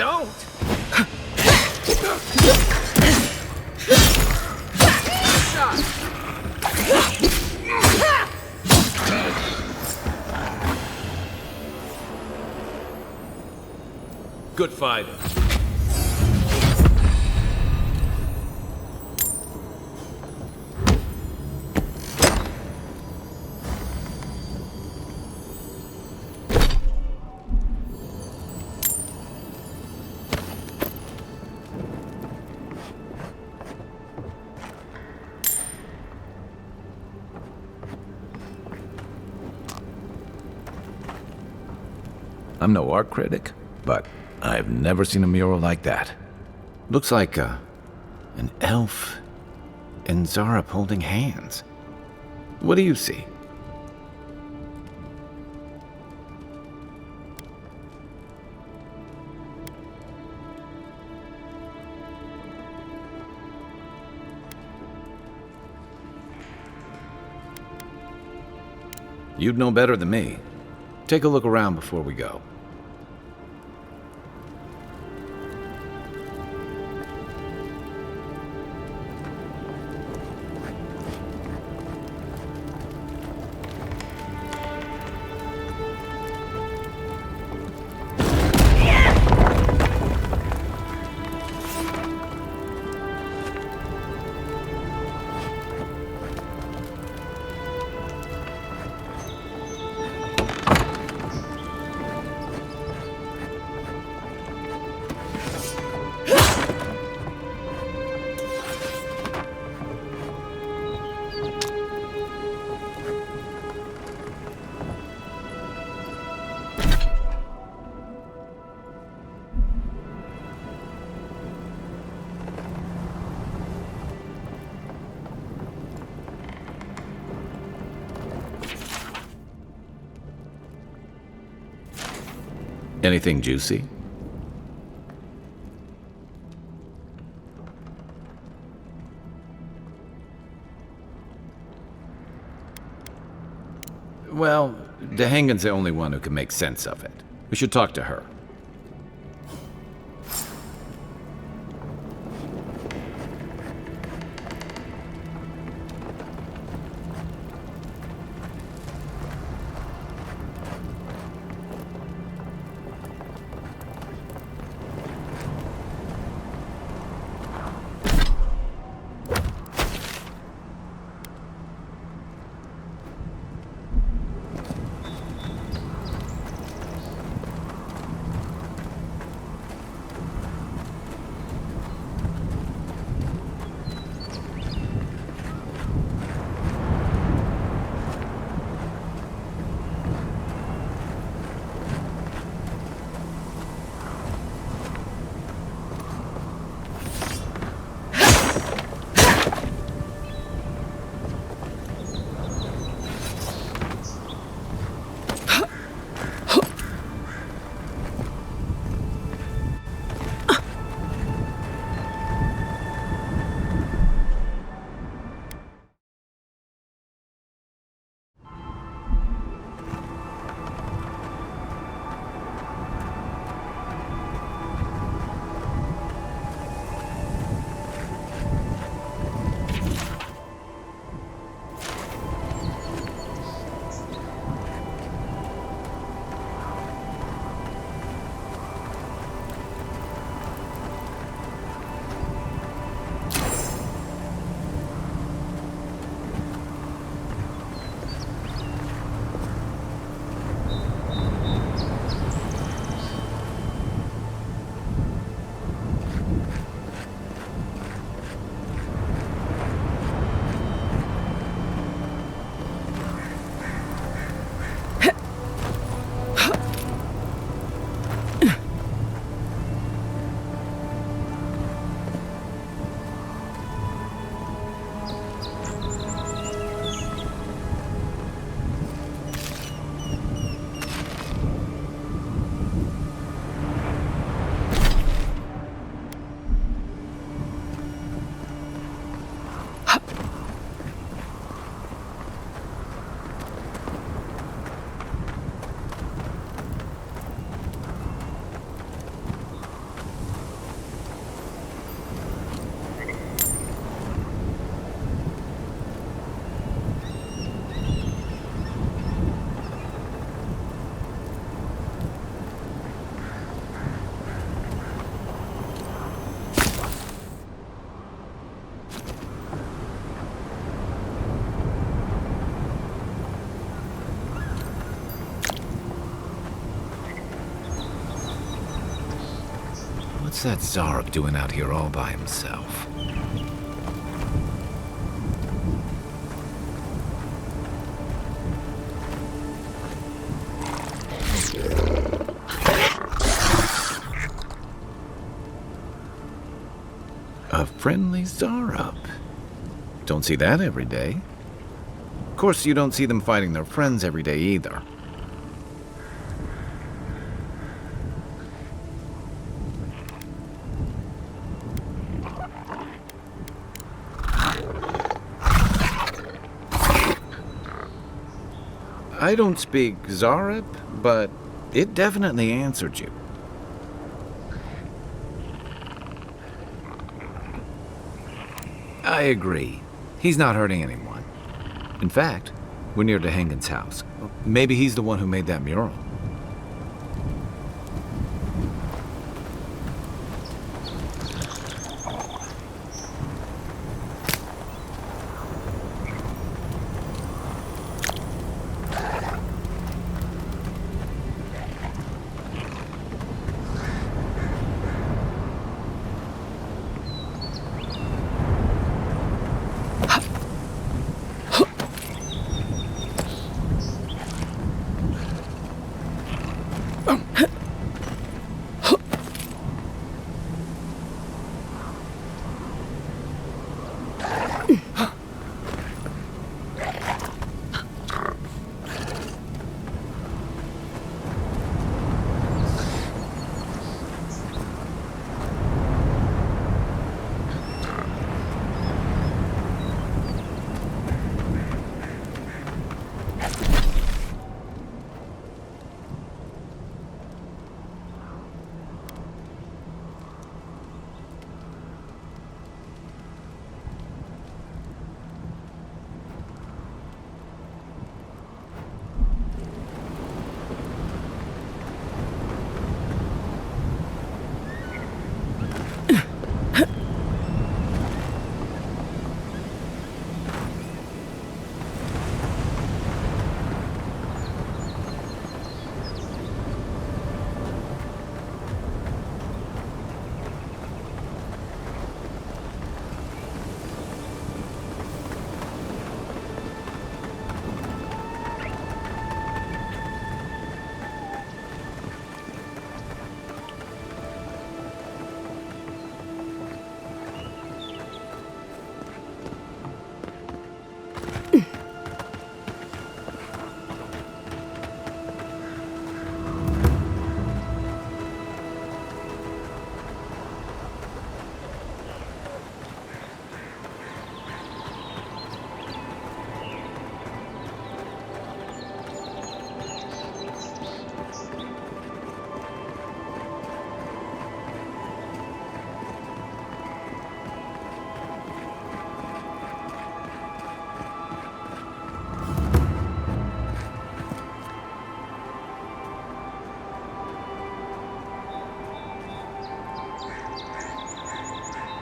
don't! Shot! Good fighting. I'm no art critic, but I've never seen a mural like that. Looks like an elf and Zarep holding hands. What do you see? You'd know better than me. Take a look around before we go. Anything juicy? Well, Dehangan's the only one who can make sense of it. We should talk to her. What's that Zarek doing out here all by himself? A friendly Zarep. Don't see that every day. Of course, you don't see them fighting their friends every day either. I don't speak Zarep, but it definitely answered you. I agree. He's not hurting anyone. In fact, we're near DeHangen's house. Maybe he's the one who made that mural.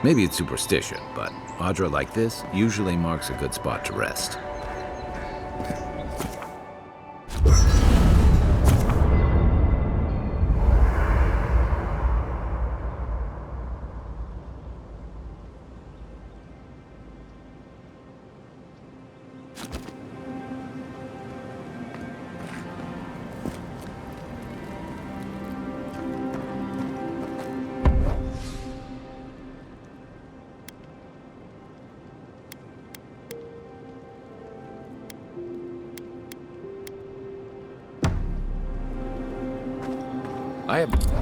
Maybe it's superstition, but Audra like this usually marks a good spot to rest. I have...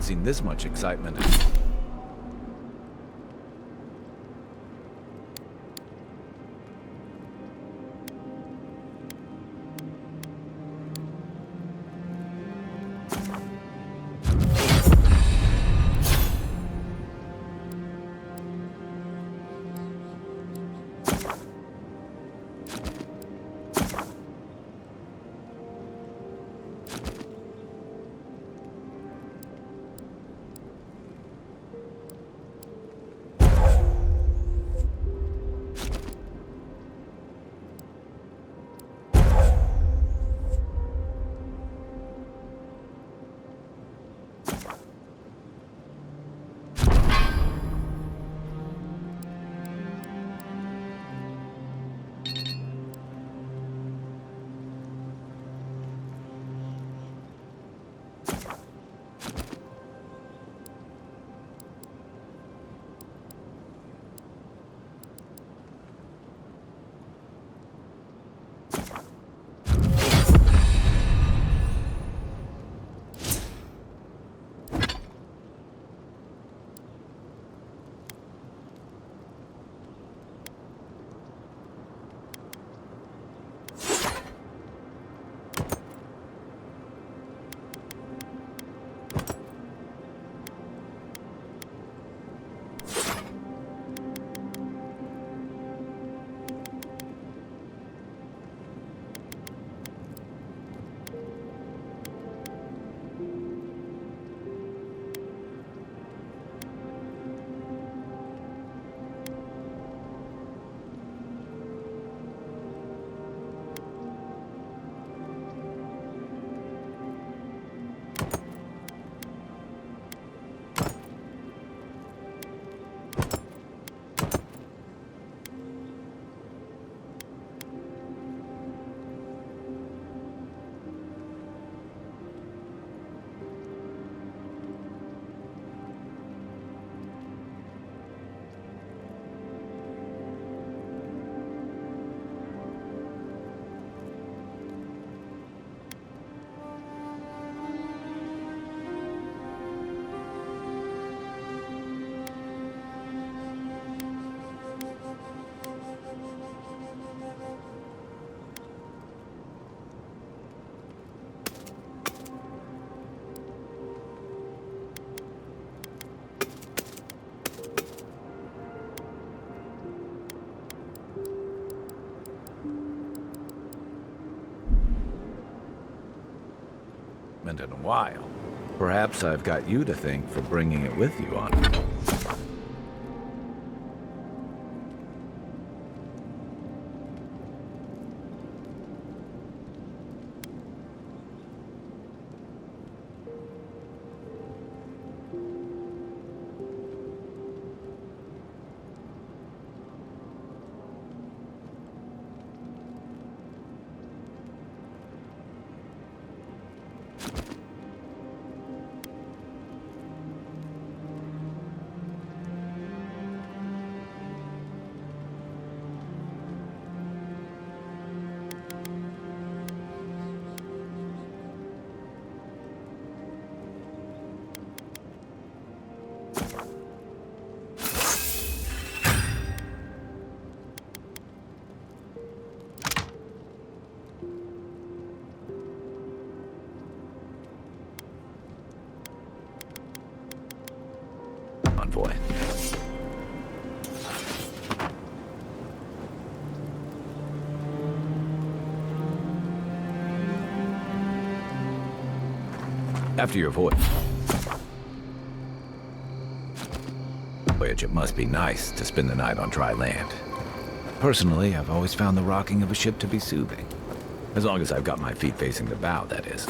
haven't seen this much excitement. In a while. Perhaps I've got you to thank for bringing it with you on. Envoy. After your voyage. It must be nice to spend the night on dry land. Personally, I've always found the rocking of a ship to be soothing. As long as I've got my feet facing the bow, that is.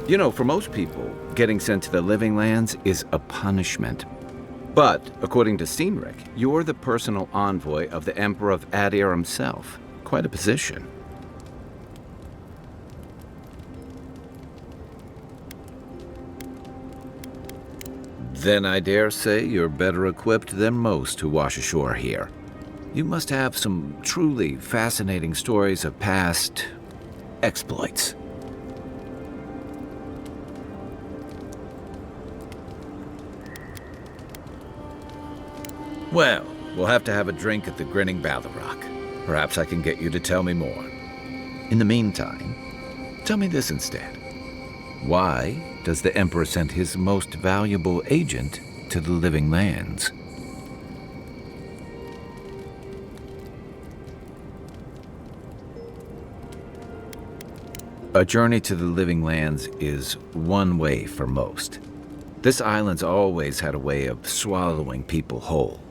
You know, for most people, getting sent to the Living Lands is a punishment. But, according to Steenrick, you're the personal envoy of the Emperor of Adir himself. Quite a position. Then I dare say you're better equipped than most who wash ashore here. You must have some truly fascinating stories of past exploits. Well, we'll have to have a drink at the Grinning Ballarrock. Perhaps I can get you to tell me more. In the meantime, tell me this instead. Why does the Emperor send his most valuable agent to the Living Lands? A journey to the Living Lands is one way for most. This island's always had a way of swallowing people whole.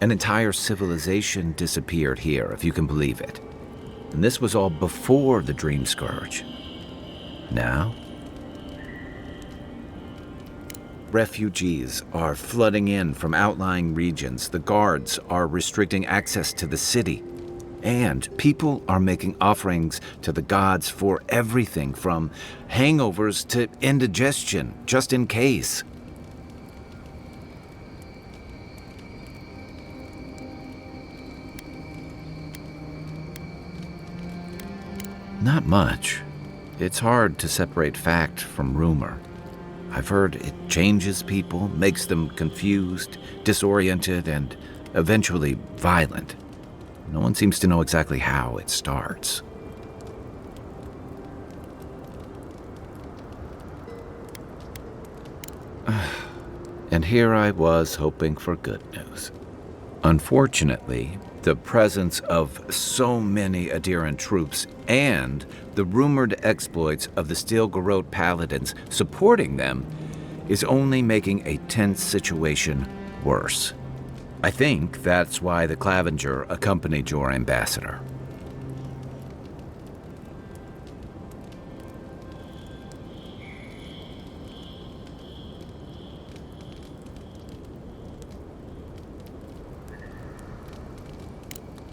An entire civilization disappeared here, if you can believe it. And this was all before the Dream Scourge. Now, refugees are flooding in from outlying regions. The guards are restricting access to the city. And people are making offerings to the gods for everything from hangovers to indigestion, just in case. Not much. It's hard to separate fact from rumor. I've heard it changes people, makes them confused, disoriented, and eventually violent. No one seems to know exactly how it starts. And here I was hoping for good news. Unfortunately, the presence of so many Adiran troops and the rumored exploits of the Stilgarrote paladins supporting them is only making a tense situation worse. I think that's why the Clavenger accompanied your ambassador.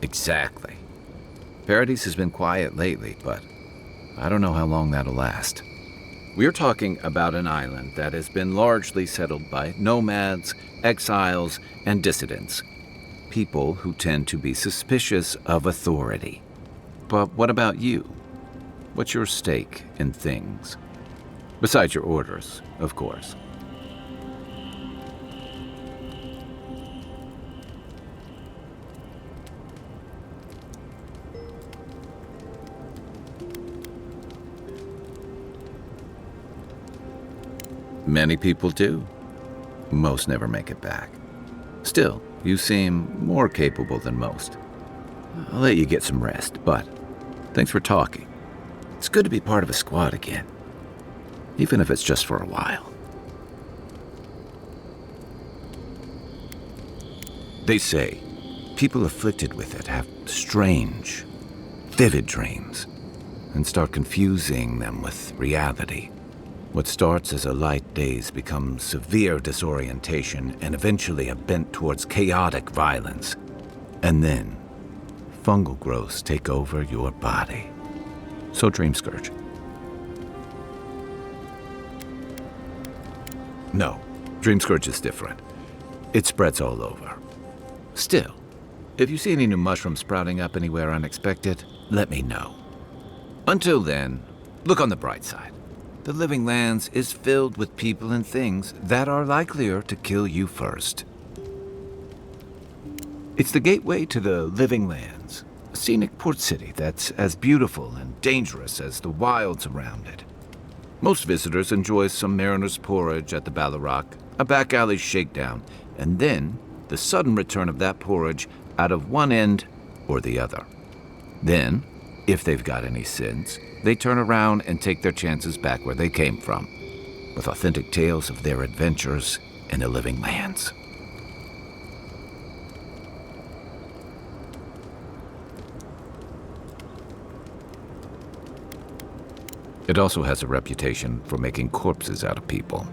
Exactly. Paradise has been quiet lately, but I don't know how long that'll last. We're talking about an island that has been largely settled by nomads, exiles, and dissidents. People who tend to be suspicious of authority. But what about you? What's your stake in things? Besides your orders, of course. Many people do. Most never make it back. Still, you seem more capable than most. I'll let you get some rest, but thanks for talking. It's good to be part of a squad again, even if it's just for a while. They say people afflicted with it have strange, vivid dreams and start confusing them with reality. What starts as a light daze becomes severe disorientation and eventually a bent towards chaotic violence. And then, fungal growths take over your body. So Dream Scourge. No, Dream Scourge is different. It spreads all over. Still, if you see any new mushrooms sprouting up anywhere unexpected, let me know. Until then, look on the bright side. The Living Lands is filled with people and things that are likelier to kill you first. It's the gateway to the Living Lands, a scenic port city that's as beautiful and dangerous as the wilds around it. Most visitors enjoy some mariner's porridge at the Ballarrock, a back alley shakedown, and then the sudden return of that porridge out of one end or the other. Then, if they've got any sense, they turn around and take their chances back where they came from, with authentic tales of their adventures in the Living Lands. It also has a reputation for making corpses out of people.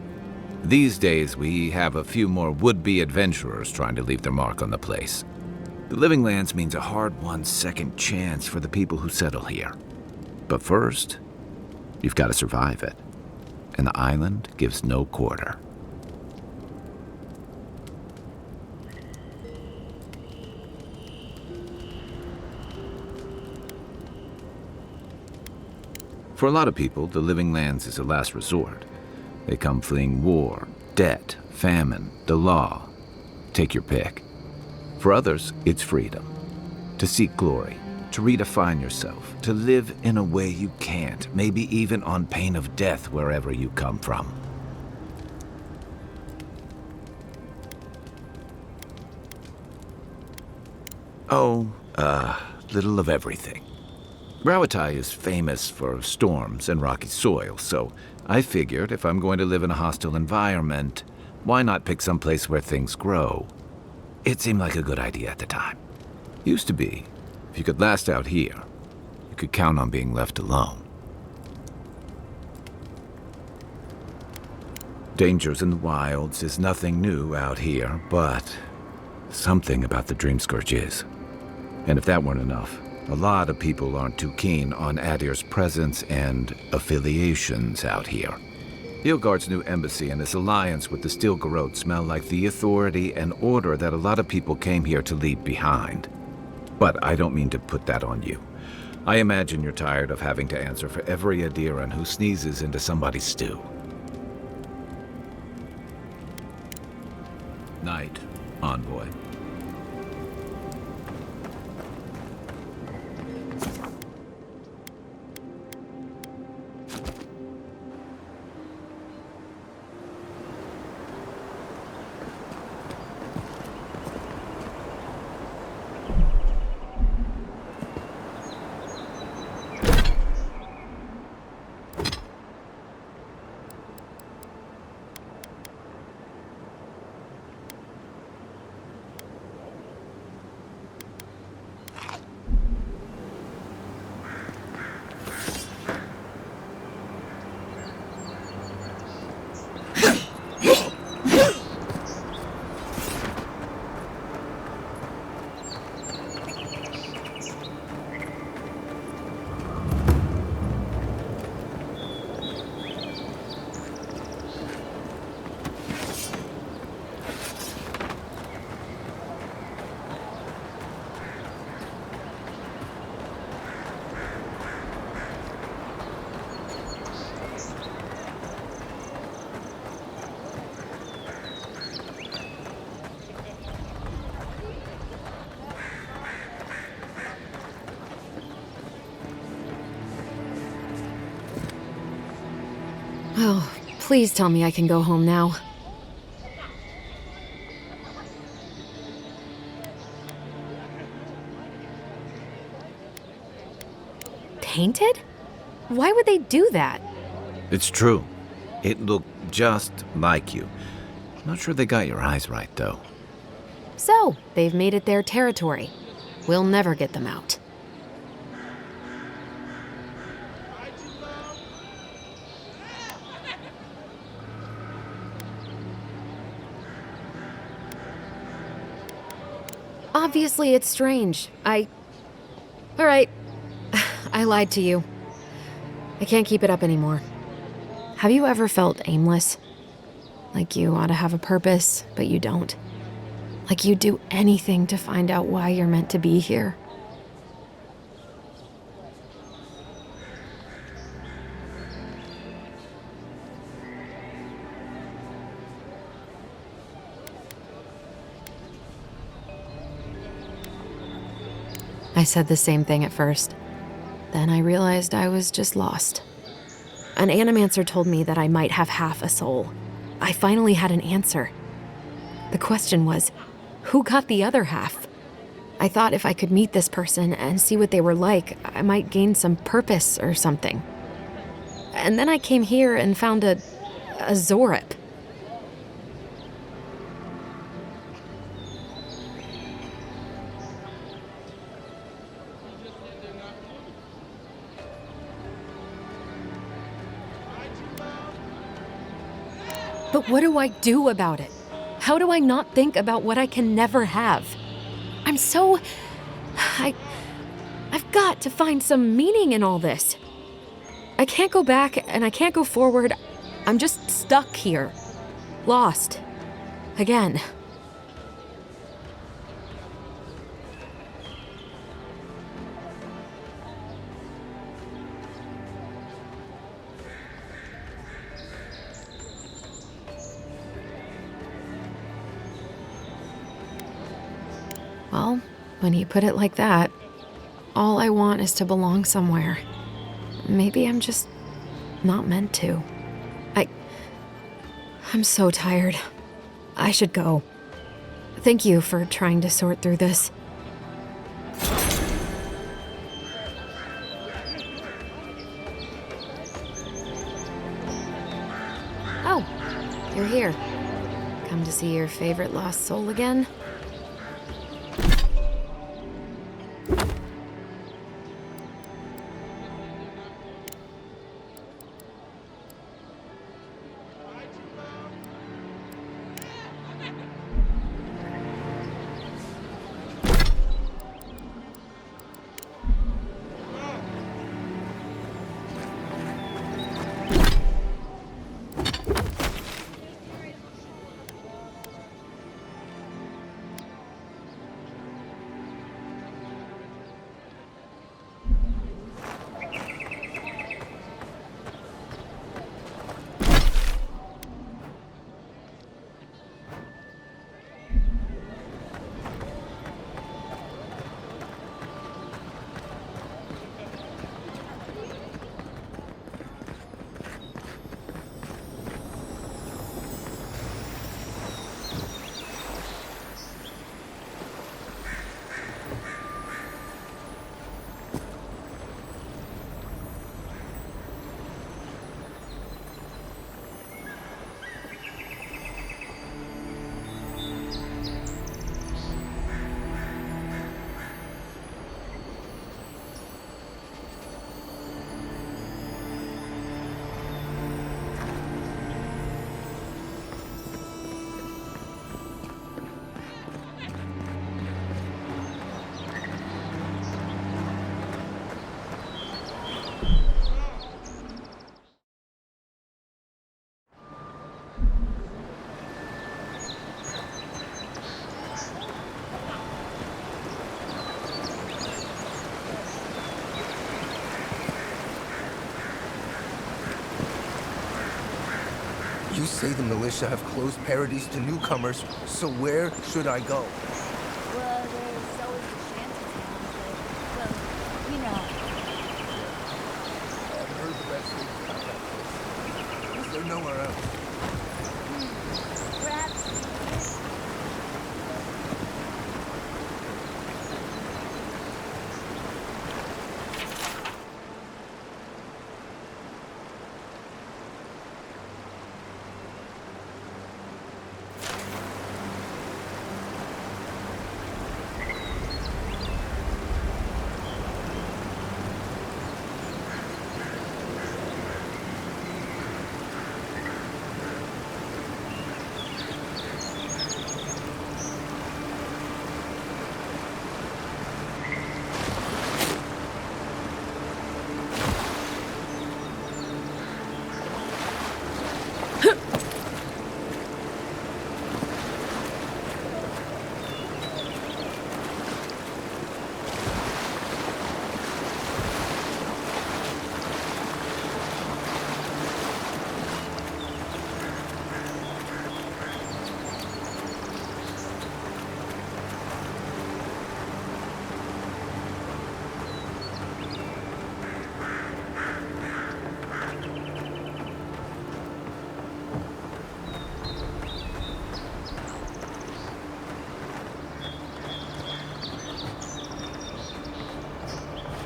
These days, we have a few more would-be adventurers trying to leave their mark on the place. The Living Lands means a hard-won second chance for the people who settle here. But first, you've got to survive it. And the island gives no quarter. For a lot of people, the Living Lands is a last resort. They come fleeing war, debt, famine, the law. Take your pick. For others, it's freedom. To seek glory, to redefine yourself, to live in a way you can't, maybe even on pain of death wherever you come from. Oh, little of everything. Rawatai is famous for storms and rocky soil, so I figured if I'm going to live in a hostile environment, why not pick some place where things grow? It seemed like a good idea at the time. Used to be, if you could last out here, you could count on being left alone. Dangers in the wilds is nothing new out here, but something about the Dream Scourge is. And if that weren't enough, a lot of people aren't too keen on Adir's presence and affiliations out here. Ilgard's new embassy and his alliance with the Steel Garrote smell like the authority and order that a lot of people came here to leave behind. But I don't mean to put that on you. I imagine you're tired of having to answer for every Adiran who sneezes into somebody's stew. Night, envoy. Oh, please tell me I can go home now. Painted? Why would they do that? It's true. It looked just like you. Not sure they got your eyes right, though. So, they've made it their territory. We'll never get them out. Obviously, it's strange. All right. I lied to you. I can't keep it up anymore. Have you ever felt aimless? Like you ought to have a purpose, but you don't? Like you'd do anything to find out why you're meant to be here? I said the same thing at first. Then I realized I was just lost. An animancer told me that I might have half a soul. I finally had an answer. The question was, who got the other half? I thought if I could meet this person and see what they were like, I might gain some purpose or something. And then I came here and found a Zorip. But what do I do about it? How do I not think about what I can never have? I'm so... I've got to find some meaning in all this. I can't go back and I can't go forward. I'm just stuck here. Lost. Again. Well, when you put it like that, all I want is to belong somewhere. Maybe I'm just not meant to. I'm so tired. I should go. Thank you for trying to sort through this. Oh, you're here. Come to see your favorite lost soul again? You say the militia have closed Paradise to newcomers, so where should I go? Well, there's always the shanty town, but, well, you know. I've heard the best things about that place. Is there nowhere else? Perhaps.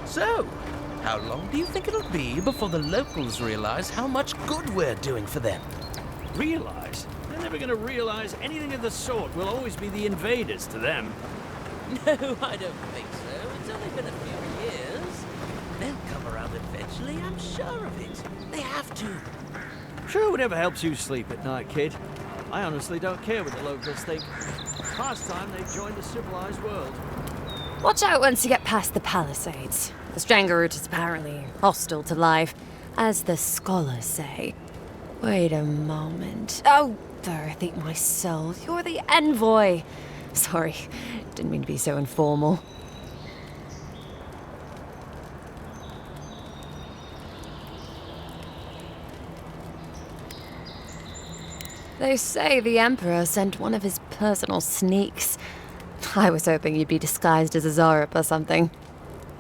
So, how long do you think it'll be before the locals realize how much good we're doing for them? Realize? They're never gonna realize anything of the sort. We'll always be the invaders to them. No, I don't think so. It's only been a few years. They'll come around eventually, I'm sure of it. They have to. Sure, whatever helps you sleep at night, kid. I honestly don't care what the locals think. Past time they've joined the civilized world. Watch out once you get past the palisades. The Stranger route is apparently hostile to life, as the scholars say. Wait a moment. Oh, Earth, eat my soul. You're the envoy. Sorry, didn't mean to be so informal. They say the Emperor sent one of his personal sneaks. I was hoping you'd be disguised as a Zarep or something.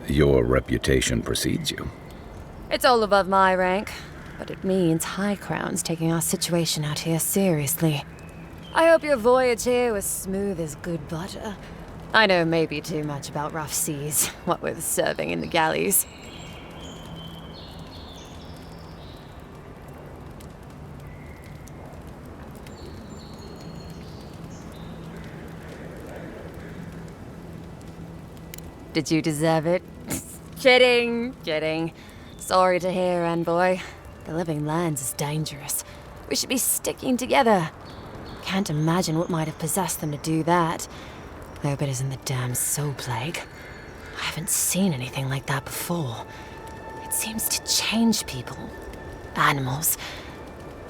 Your reputation precedes you. It's all above my rank, but it means High Crown's taking our situation out here seriously. I hope your voyage here was smooth as good butter. I know maybe too much about rough seas, what with serving in the galleys. Did you deserve it? Kidding. Sorry to hear, envoy. The living lands is dangerous. We should be sticking together. Can't imagine what might have possessed them to do that. I hope it isn't the damn soul plague. I haven't seen anything like that before. It seems to change people. Animals.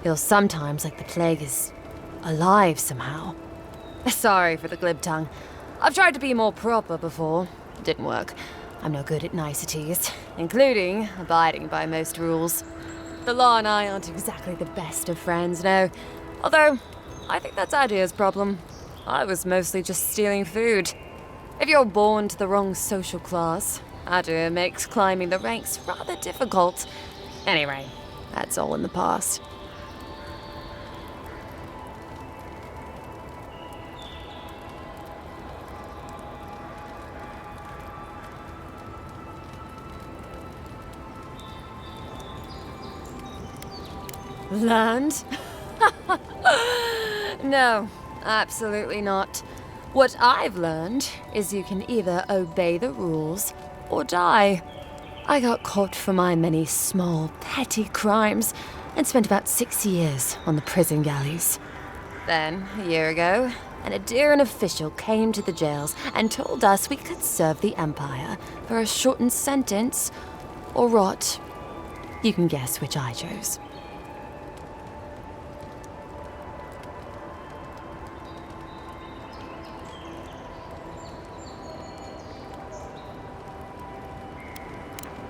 Feels sometimes like the plague is alive somehow. Sorry for the glib tongue. I've tried to be more proper before. Didn't work. I'm no good at niceties, including abiding by most rules. The law and I aren't exactly the best of friends, no. Although, I think that's Adia's problem. I was mostly just stealing food. If you're born to the wrong social class, Adia makes climbing the ranks rather difficult. Anyway, that's all in the past. Learned? No, absolutely not. What I've learned is you can either obey the rules or die. I got caught for my many small, petty crimes and spent about 6 years on the prison galleys. Then, a year ago, an Adiran official came to the jails and told us we could serve the Empire for a shortened sentence or rot. You can guess which I chose.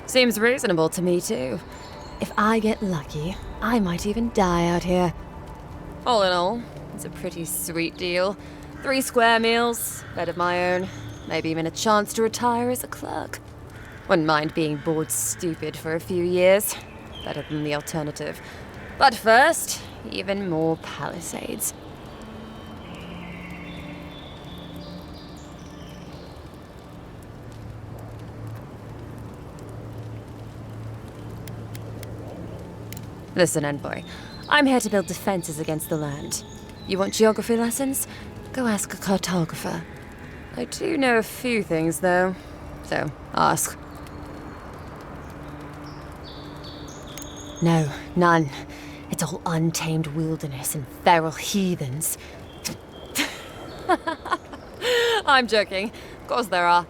Seems reasonable to me, too. If I get lucky, I might even die out here. All in all, it's a pretty sweet deal. 3 square meals, bed of my own, maybe even a chance to retire as a clerk. Wouldn't mind being bored stupid for a few years. Better than the alternative. But first, even more palisades. Listen, envoy. I'm here to build defenses against the land. You want geography lessons? Go ask a cartographer. I do know a few things, though. So, ask. No, none. It's all untamed wilderness and feral heathens. I'm joking. Of course there are.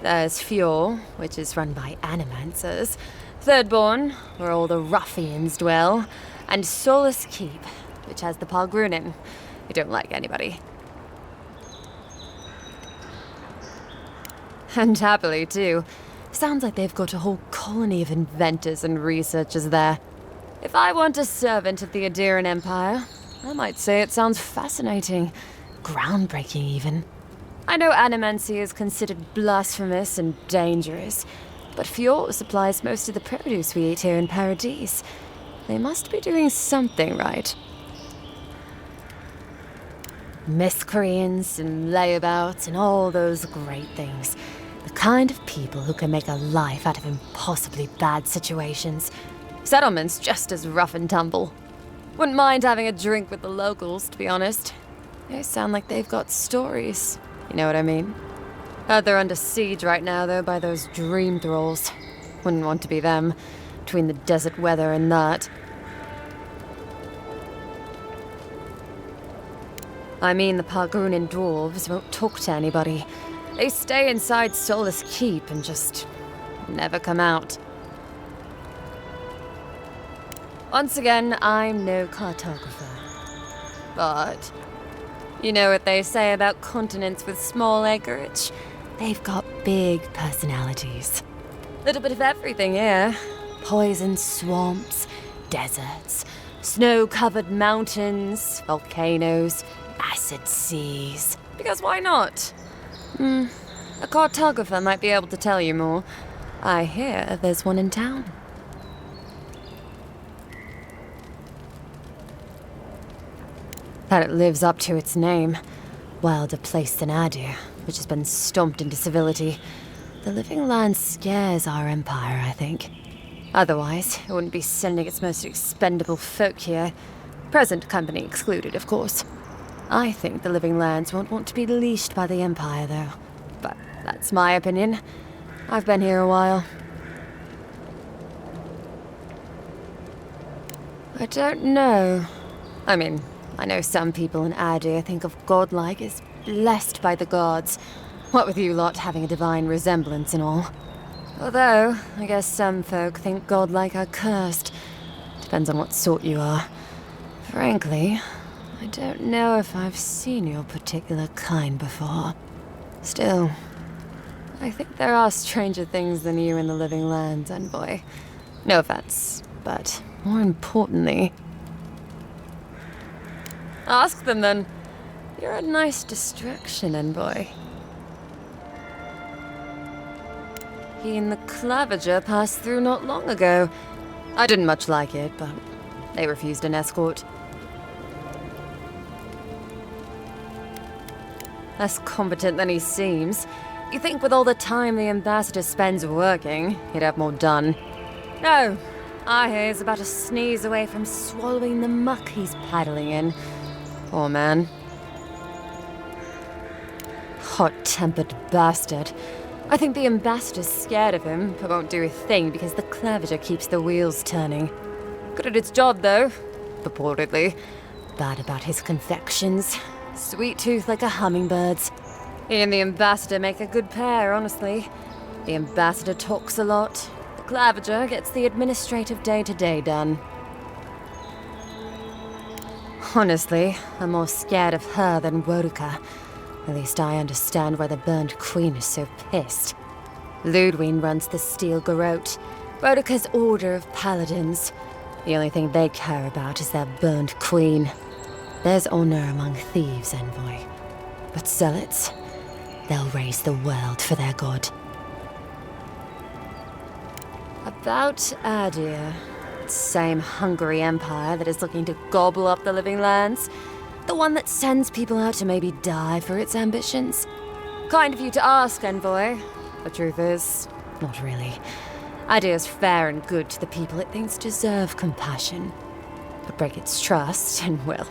There's Fjord, which is run by animancers. Thirdborn, where all the ruffians dwell, and Solus Keep, which has the Pargrunin, who don't like anybody. And happily, too. Sounds like they've got a whole colony of inventors and researchers there. If I want a servant of the Adiran Empire, I might say it sounds fascinating. Groundbreaking, even. I know animancy is considered blasphemous and dangerous, but Fjord supplies most of the produce we eat here in Paradise. They must be doing something right. Miscreants and layabouts and all those great things. The kind of people who can make a life out of impossibly bad situations. Settlements just as rough and tumble. Wouldn't mind having a drink with the locals, to be honest. They sound like they've got stories. You know what I mean? Heard they're under siege right now, though, by those dream thralls. Wouldn't want to be them, between the desert weather and that. I mean, the Pargrunin dwarves won't talk to anybody. They stay inside Solace Keep and just never come out. Once again, I'm no cartographer. But you know what they say about continents with small acreage? They've got big personalities. Little bit of everything here. Poison swamps, deserts, snow-covered mountains, volcanoes, acid seas. Because why not? A cartographer might be able to tell you more. I hear there's one in town. That it lives up to its name. Wilder place than Adir, which has been stomped into civility. The living land scares our empire, I think. Otherwise, it wouldn't be sending its most expendable folk here. Present company excluded, of course. I think the living lands won't want to be leashed by the empire, though. But that's my opinion. I've been here a while. I don't know. I mean, I know some people in Adir think of godlike as blessed by the gods. What with you lot having a divine resemblance and all. Although, I guess some folk think godlike are cursed. Depends on what sort you are. Frankly, I don't know if I've seen your particular kind before. Still, I think there are stranger things than you in the living lands, envoy. No offense, but more importantly... Ask them then. You're a nice distraction, envoy. He and the Clavager passed through not long ago. I didn't much like it, but they refused an escort. Less competent than he seems. You think with all the time the ambassador spends working, he'd have more done. No, I hear he's about to sneeze away from swallowing the muck he's paddling in. Poor man. Hot-tempered bastard. I think the ambassador's scared of him, but won't do a thing because the Clavager keeps the wheels turning. Good at its job, though. Purportedly. Bad about his confections. Sweet tooth like a hummingbird's. He and the ambassador make a good pair, honestly. The ambassador talks a lot. The Clavager gets the administrative day-to-day done. Honestly, I'm more scared of her than Woduka. At least I understand why the Burned Queen is so pissed. Ludwig runs the Steel Garrote, Woduka's order of paladins. The only thing they care about is their Burned Queen. There's honor among thieves, envoy. But zealots, they'll raise the world for their god. About Adir. Same hungry empire that is looking to gobble up the living lands. The one that sends people out to maybe die for its ambitions. Kind of you to ask, envoy. The truth is, not really. Adir's fair and good to the people it thinks deserve compassion. But break its trust, and well,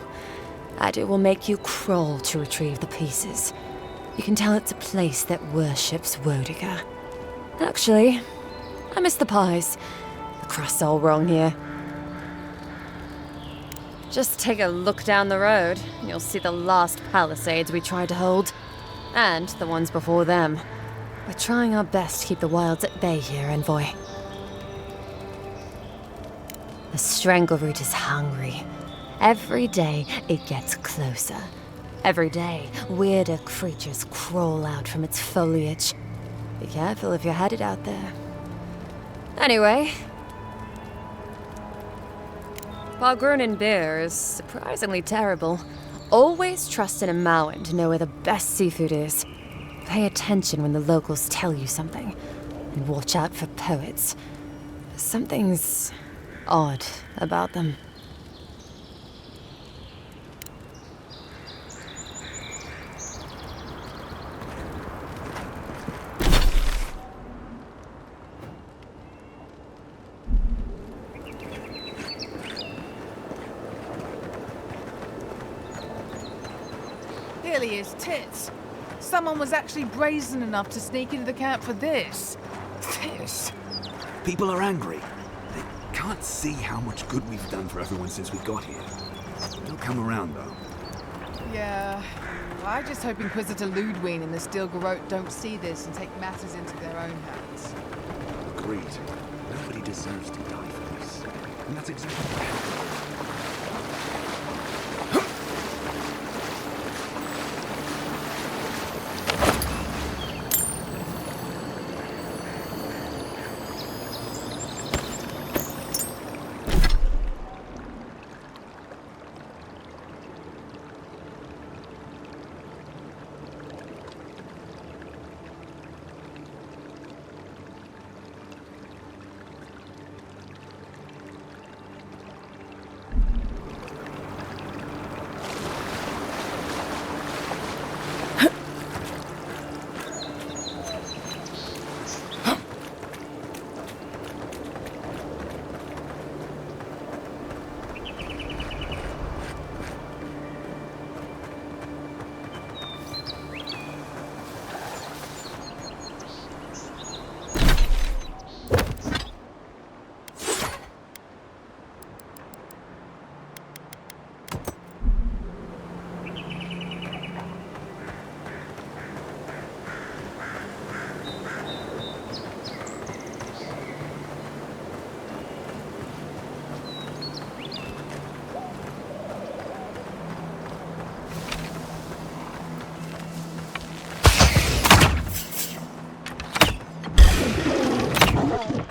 Adir will make you crawl to retrieve the pieces. You can tell it's a place that worships Woediger. Actually, I miss the pies. The crust's all wrong here. Just take a look down the road, and you'll see the last palisades we tried to hold. And the ones before them. We're trying our best to keep the wilds at bay here, envoy. The Strangleroot is hungry. Every day, it gets closer. Every day, weirder creatures crawl out from its foliage. Be careful if you're headed out there. Anyway... Pargrunin beer is surprisingly terrible. Always trust in a Mauen to know where the best seafood is. Pay attention when the locals tell you something. And watch out for poets. Something's odd about them. Really is tits. Someone was actually brazen enough to sneak into the camp for this. This? People are angry. They can't see how much good we've done for everyone since we got here. They'll come around, though. Yeah. I just hope Inquisitor Ludwig and the Steel Garrote don't see this and take matters into their own hands. Agreed. Nobody deserves to die for this. And that's exactly what happened.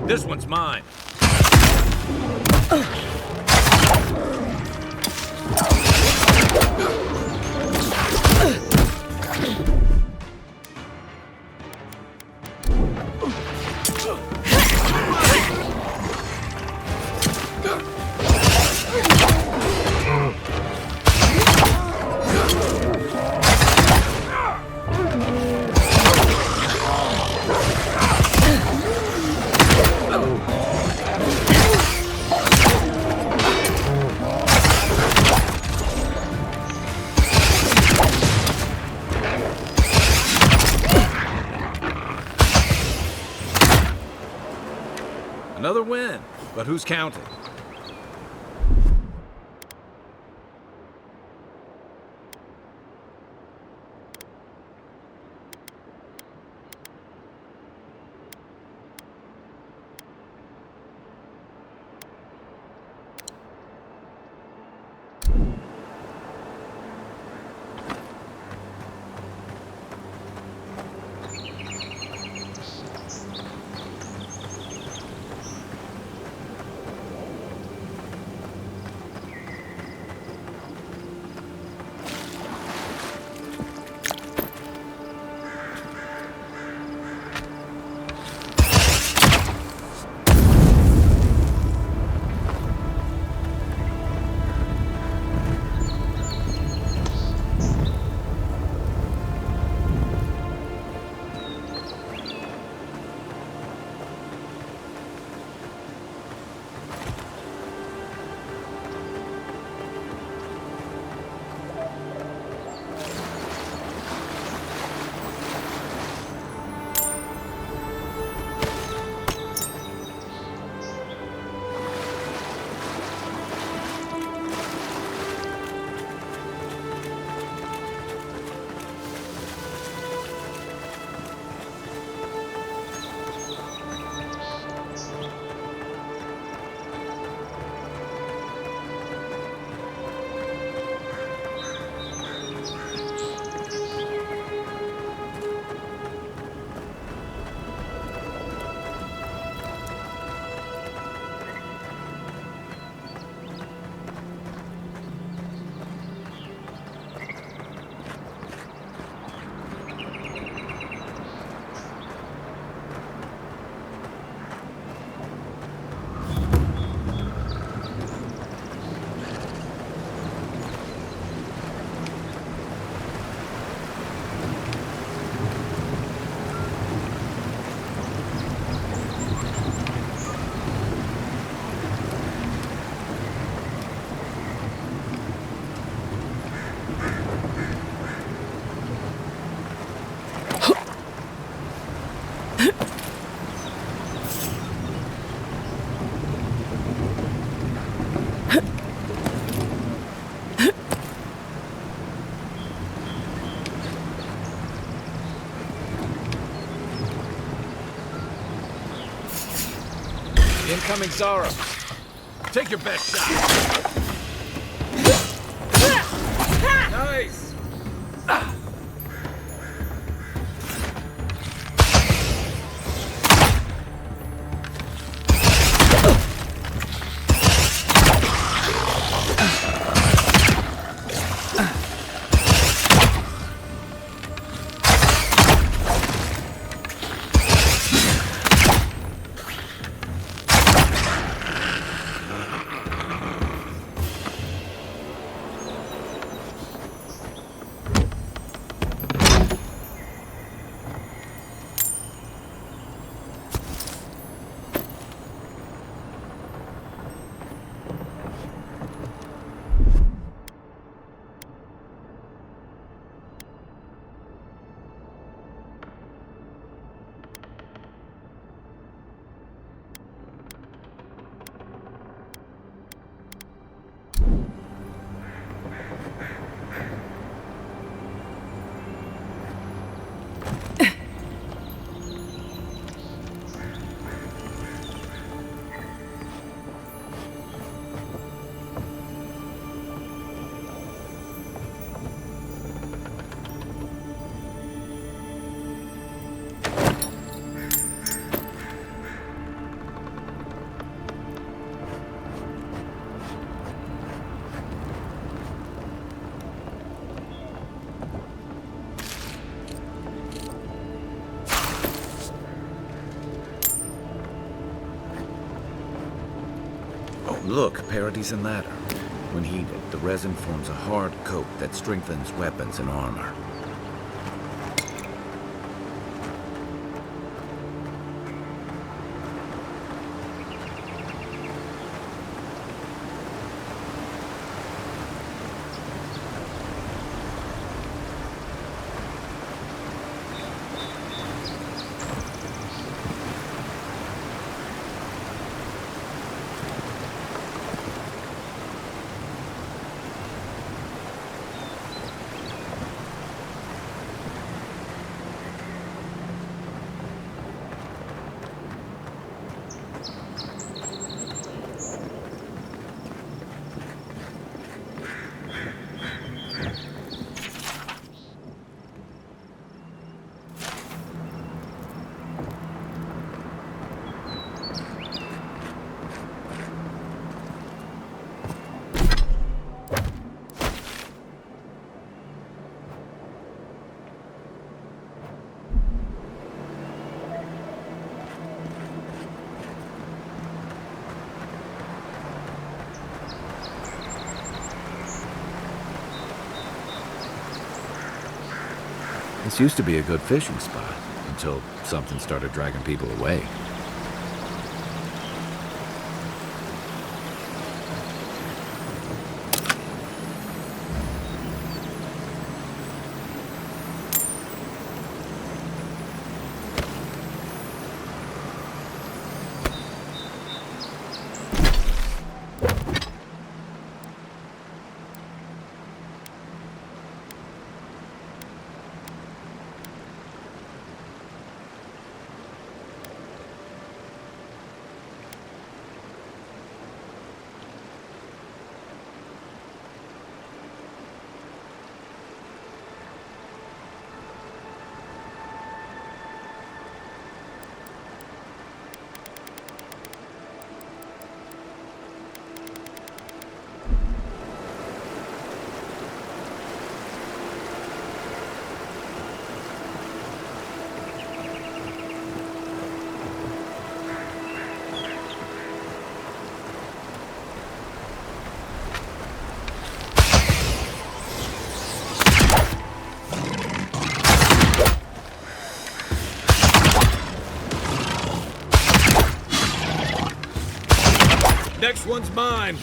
This one's mine. Another win, but who's counting? incoming Zara. Take your best shot. Nice. Look, Paradis and ladder. When heated, the resin forms a hard coat that strengthens weapons and armor. This used to be a good fishing spot, until something started dragging people away. Next one's mine.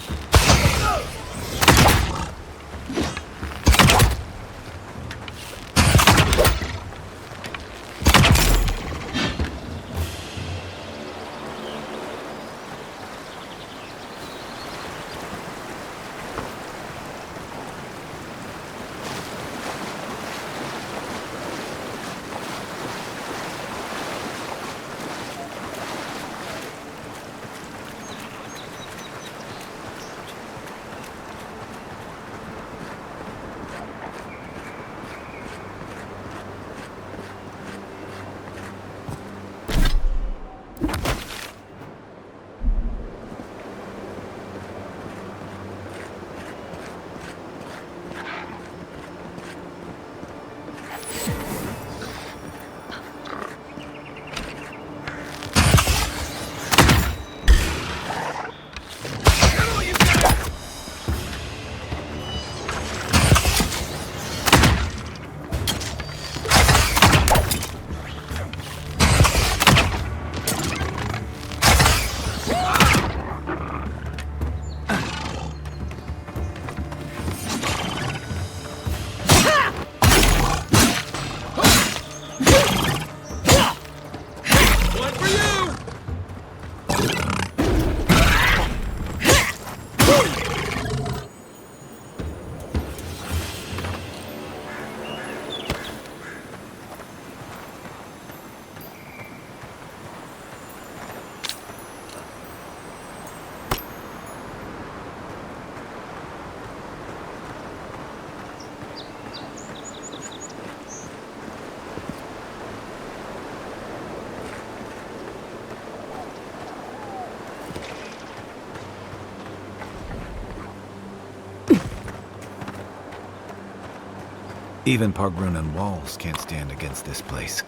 Even Pargrunan walls can't stand against this place.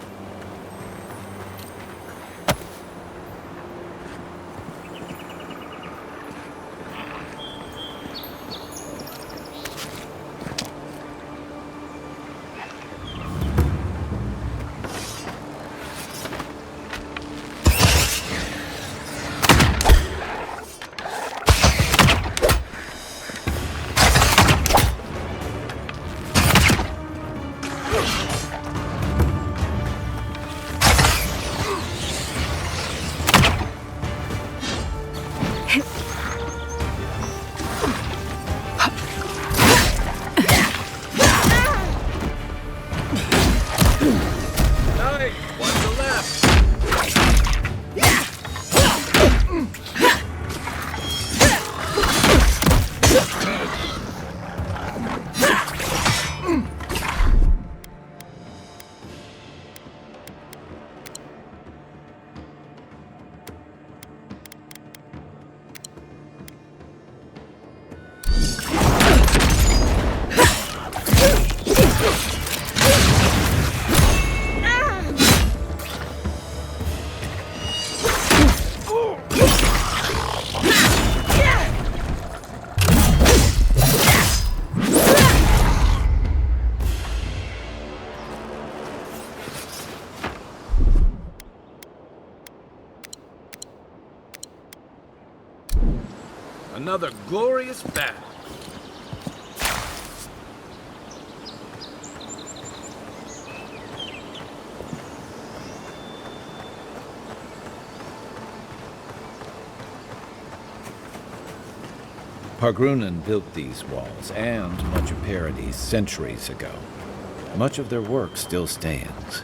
Another glorious battle. Pargrunan built these walls and much of Paradis centuries ago. Much of their work still stands.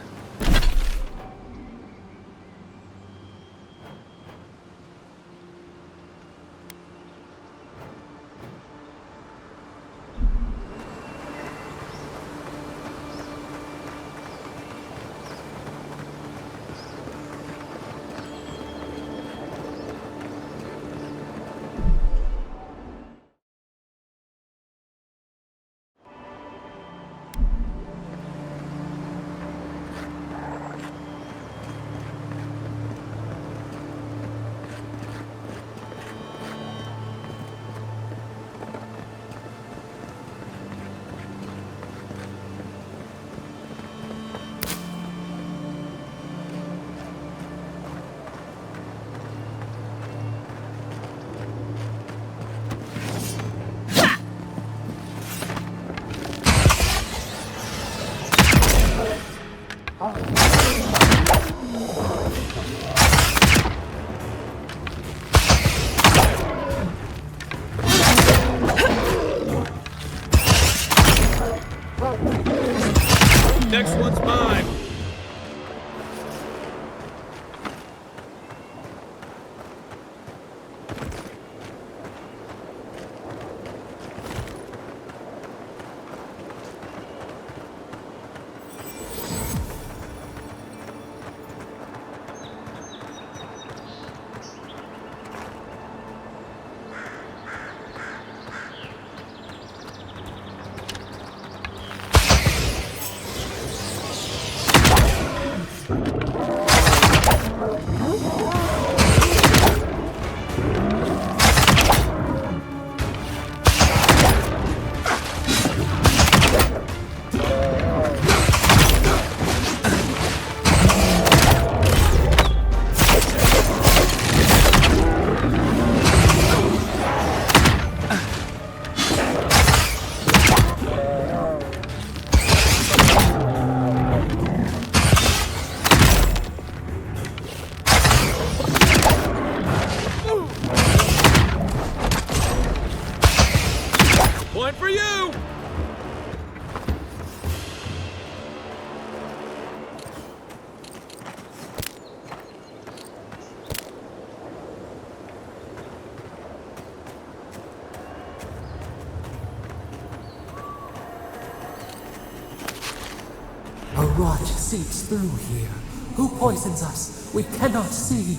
Next one's mine. Point for you! A rot seeps through here. Who poisons us? We cannot see.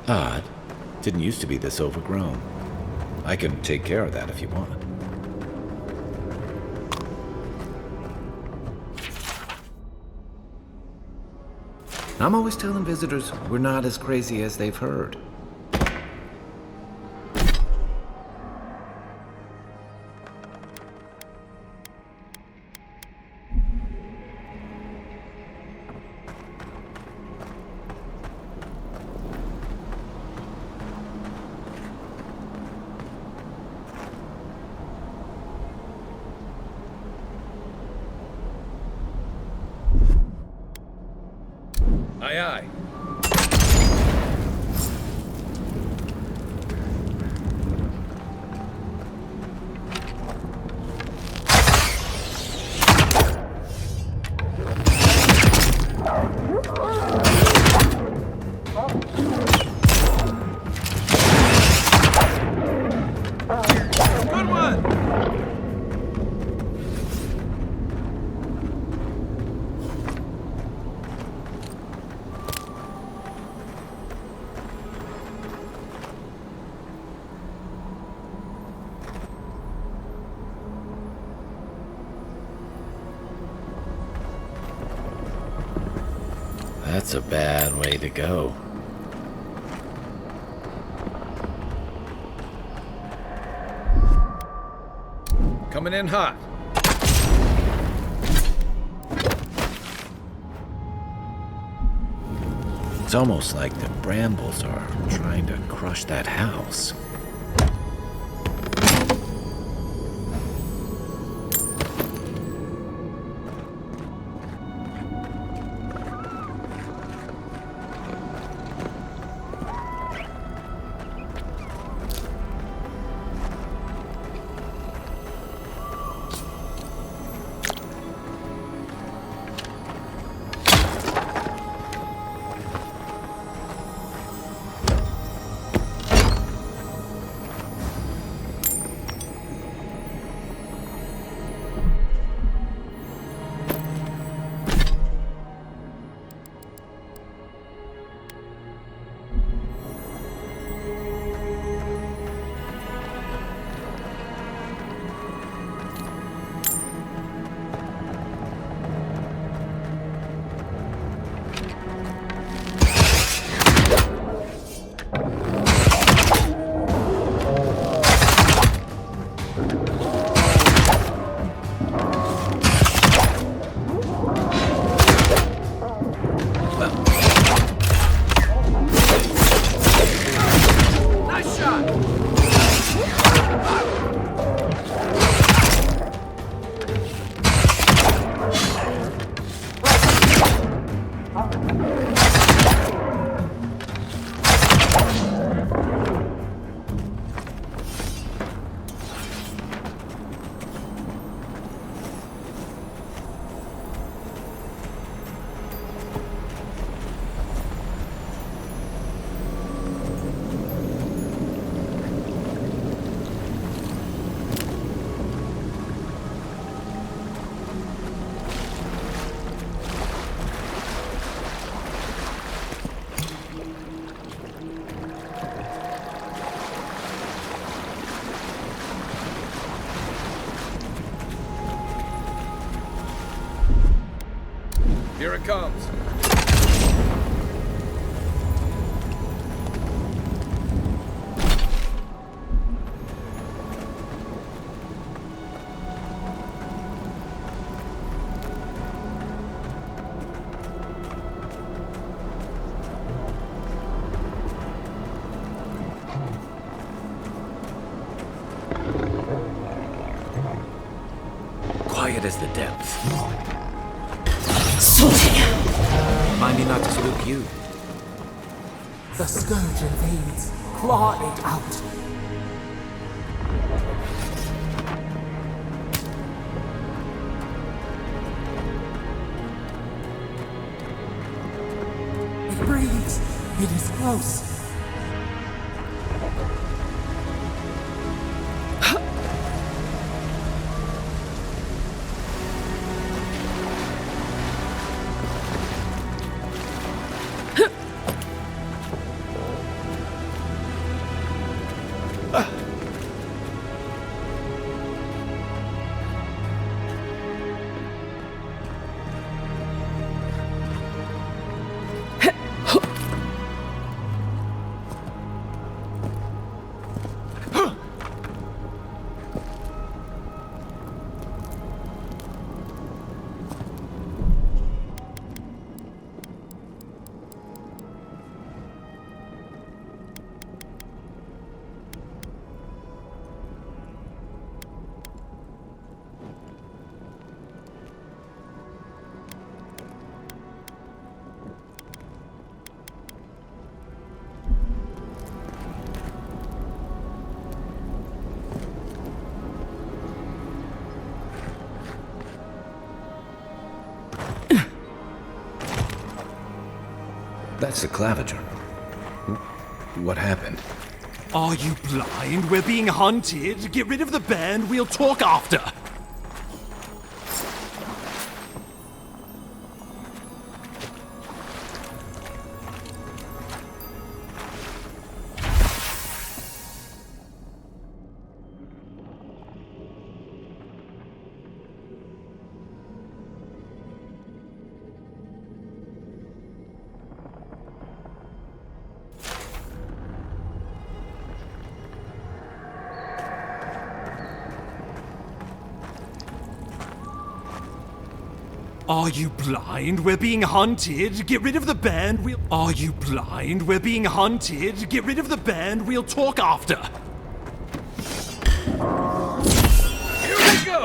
Odd. Didn't used to be this overgrown. I can take care of that if you want. I'm always telling visitors we're not as crazy as they've heard. Aye, aye. Good one! That's a bad way to go. Coming in hot. It's almost like the brambles are trying to crush that house. Here it comes. Quiet as the depths. Remind me not to spook you. The scourge invades. Claw it out. It breathes. It is close. That's the Claviger. What happened? Are you blind? We're being hunted. Get rid of the band. We'll talk after. Are you blind? We're being hunted. Get rid of the band. We'll. Are you blind? We're being hunted. Get rid of the band. We'll talk after. Here we go!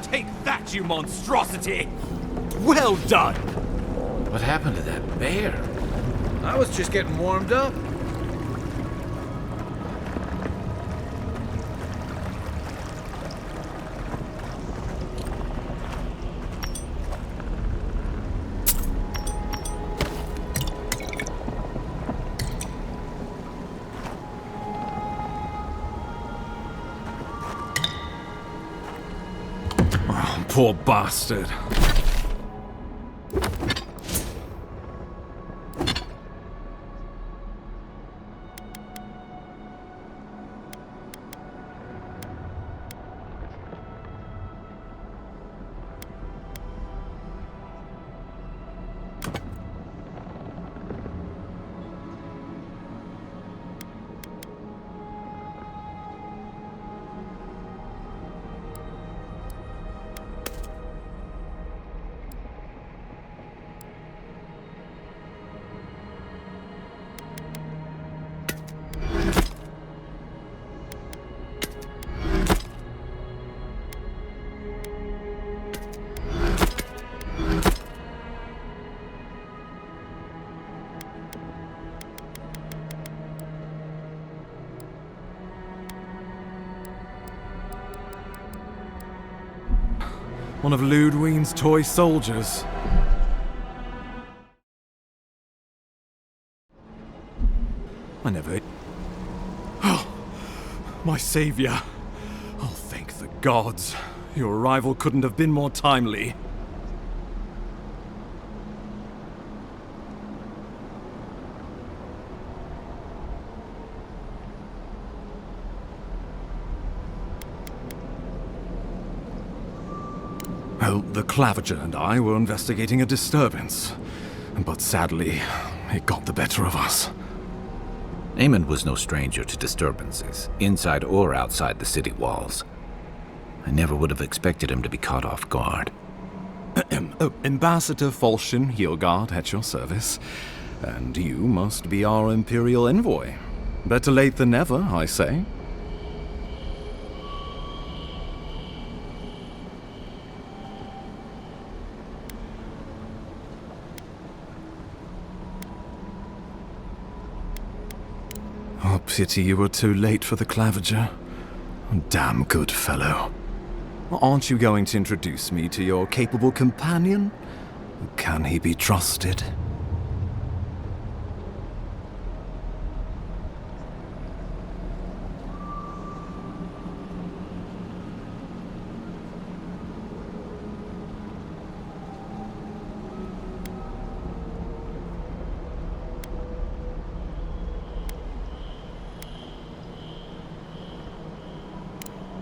Take that, you monstrosity! Well done! What happened to that bear? I was just getting warmed up. Oh, poor bastard. One of Ludwine's toy soldiers. I never... Oh, my savior. Oh, thank the gods. Your arrival couldn't have been more timely. Well, the Clavager and I were investigating a disturbance, but sadly, it got the better of us. Eamon was no stranger to disturbances, inside or outside the city walls. I never would have expected him to be caught off guard. Ambassador Falchion Heelguard at your service, and you must be our Imperial envoy. Better late than never, I say. Oh, pity you were too late for the Clavager. Damn good fellow. Aren't you going to introduce me to your capable companion? Can he be trusted?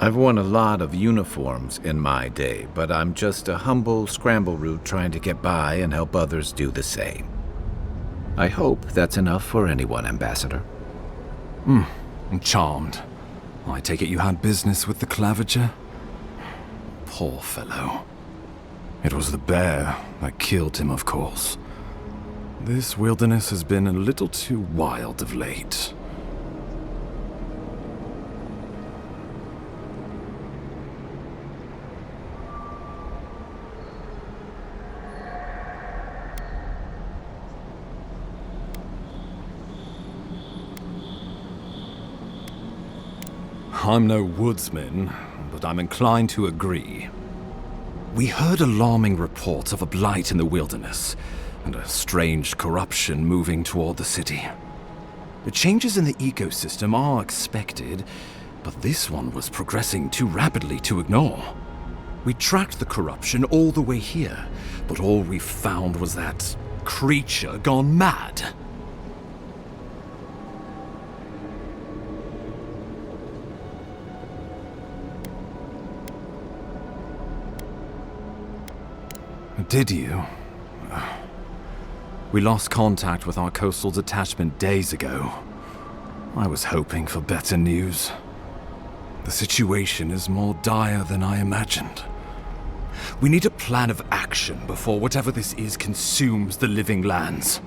I've worn a lot of uniforms in my day, but I'm just a humble scramble root trying to get by and help others do the same. I hope that's enough for anyone, Ambassador. I'm charmed. I take it you had business with the Clavager? Poor fellow. It was the bear that killed him, of course. This wilderness has been a little too wild of late. I'm no woodsman, but I'm inclined to agree. We heard alarming reports of a blight in the wilderness, and a strange corruption moving toward the city. The changes in the ecosystem are expected, but this one was progressing too rapidly to ignore. We tracked the corruption all the way here, but all we found was that creature gone mad. Did you? We lost contact with our coastal detachment days ago. I was hoping for better news. The situation is more dire than I imagined. We need a plan of action before whatever this is consumes the living lands.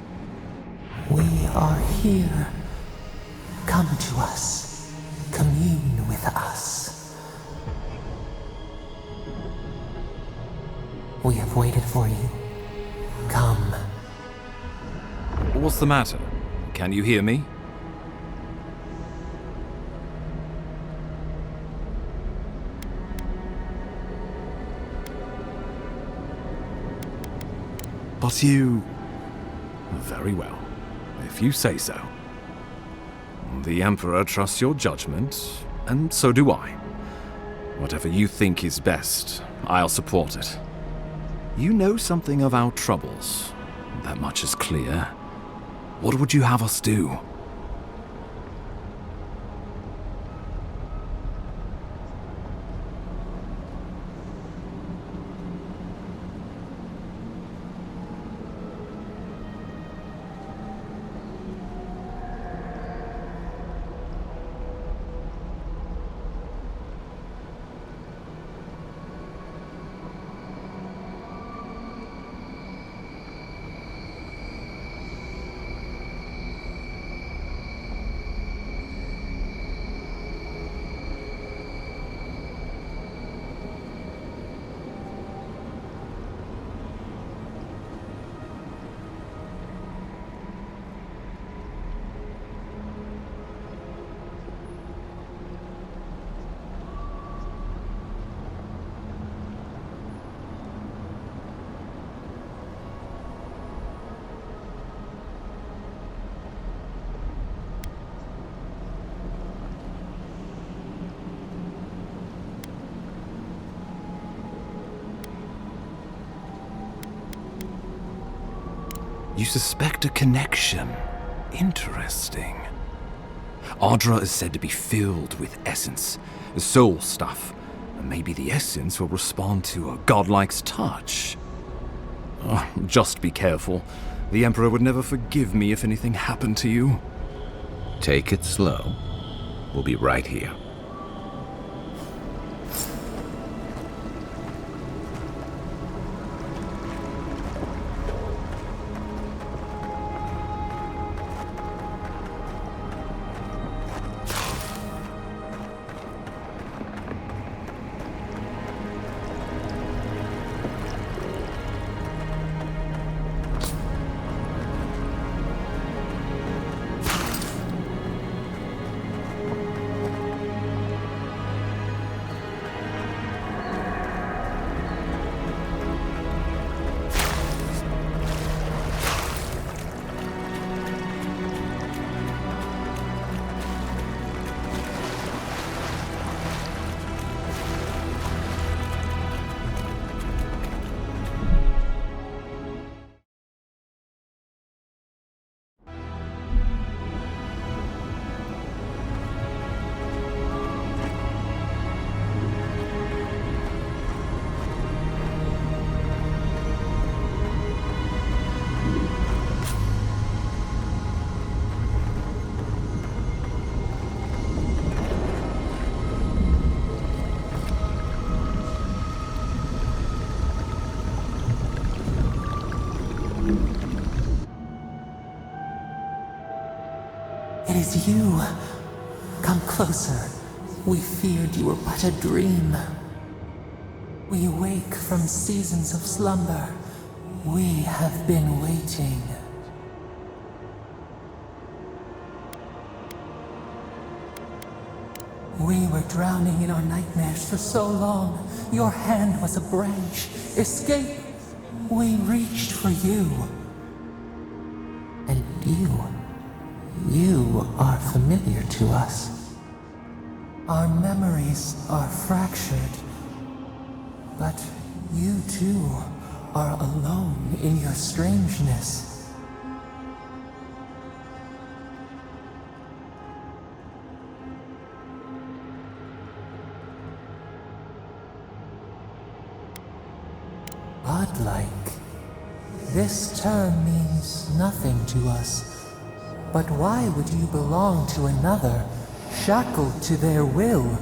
We are here. Come to us. Commune with us. We have waited for you. Come. What's the matter? Can you hear me? But you... Very well, if you say so. The Emperor trusts your judgment, and so do I. Whatever you think is best, I'll support it. You know something of our troubles. That much is clear. What would you have us do? You suspect a connection. Interesting. Ardra is said to be filled with essence, soul stuff. And maybe the essence will respond to a godlike's touch. Oh, just be careful. The Emperor would never forgive me if anything happened to you. Take it slow. We'll be right here. It is you. Come closer. We feared you were but a dream. We wake from seasons of slumber. We have been waiting. We were drowning in our nightmares for so long. Your hand was a branch. Escape! We reached for you. And you are familiar to us. Our memories are fractured. But you too are alone in your strangeness. Godlike. This term means nothing to us. But why would you belong to another, shackled to their will?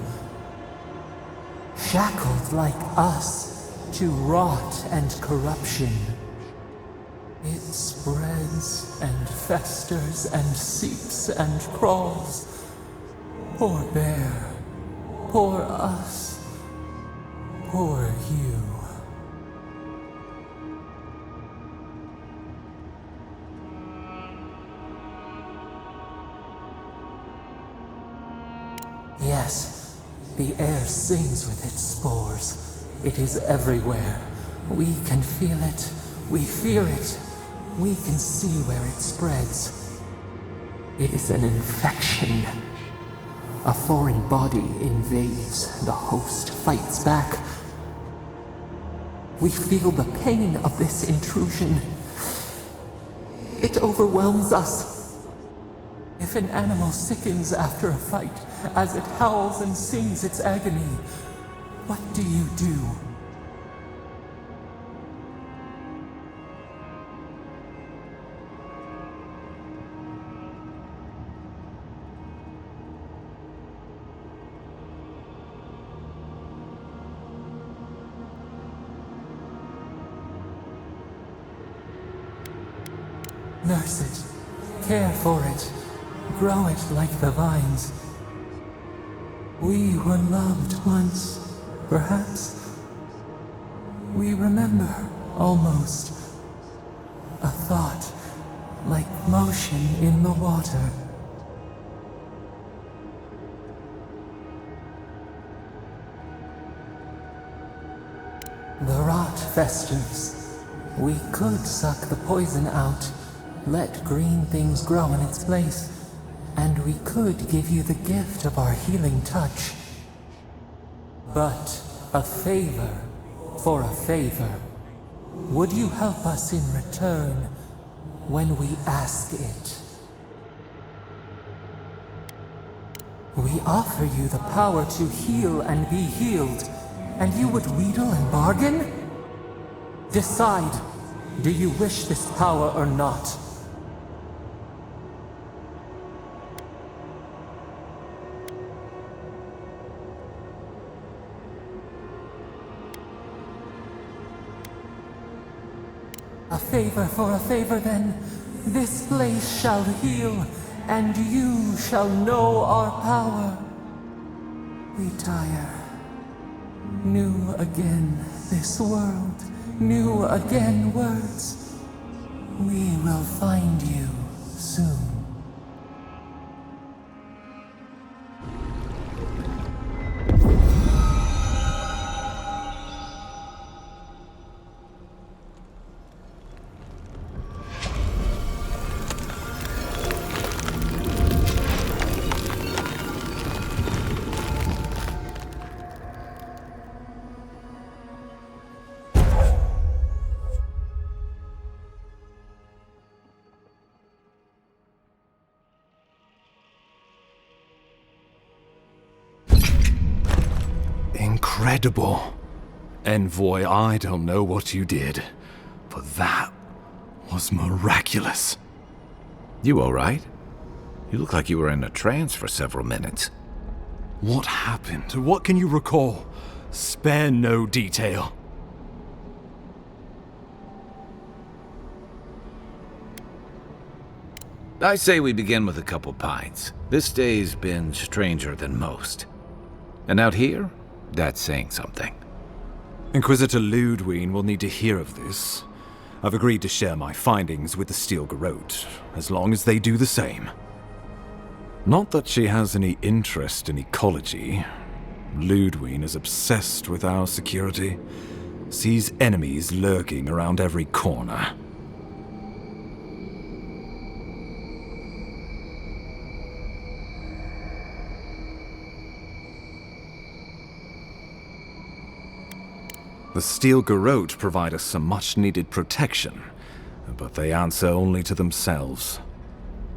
Shackled like us to rot and corruption. It spreads and festers and seeps and crawls. Poor bear, poor us, poor you. Yes, the air sings with its spores. It is everywhere. We can feel it. We fear it. We can see where it spreads. It is an infection. A foreign body invades. The host fights back. We feel the pain of this intrusion. It overwhelms us. If an animal sickens after a fight, as it howls and sings its agony, what do you do? Nurse it, care for it, grow it like the vines. We were loved once, perhaps. We remember, almost. A thought, like motion in the water. The rot festers. We could suck the poison out, let green things grow in its place. And we could give you the gift of our healing touch. But a favor for a favor. Would you help us in return? when we ask it. We offer you the power to heal and be healed, and you would wheedle and bargain? Decide, do you wish this power or not? A favor for a favor then. This place shall heal, and you shall know our power. Retire. New again this world, new again words. We will find you soon. Incredible. Envoy, I don't know what you did, but that was miraculous. You all right? You look like you were in a trance for several minutes. What happened? What can you recall? Spare no detail. I say we begin with a couple pints. This day's been stranger than most. And out here, that's saying something. Inquisitor Ludwig will need to hear of this. I've agreed to share my findings with the Steel Garrote, as long as they do the same. Not that she has any interest in ecology. Ludwig is obsessed with our security, sees enemies lurking around every corner. The Steel Garrote provide us some much-needed protection, but they answer only to themselves.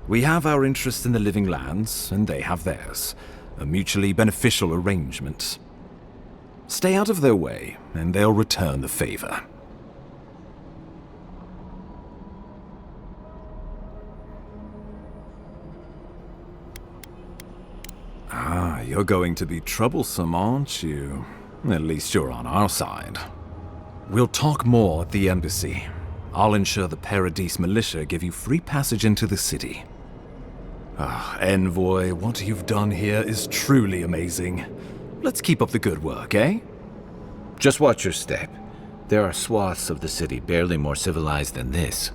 We have our interest in the living lands, and they have theirs. A mutually beneficial arrangement. Stay out of their way, and they'll return the favor. Ah, you're going to be troublesome, aren't you? At least you're on our side. We'll talk more at the embassy. I'll ensure the Paradise militia give you free passage into the city. Ah, Envoy, what you've done here is truly amazing. Let's keep up the good work, eh? Just watch your step. There are swaths of the city barely more civilized than this.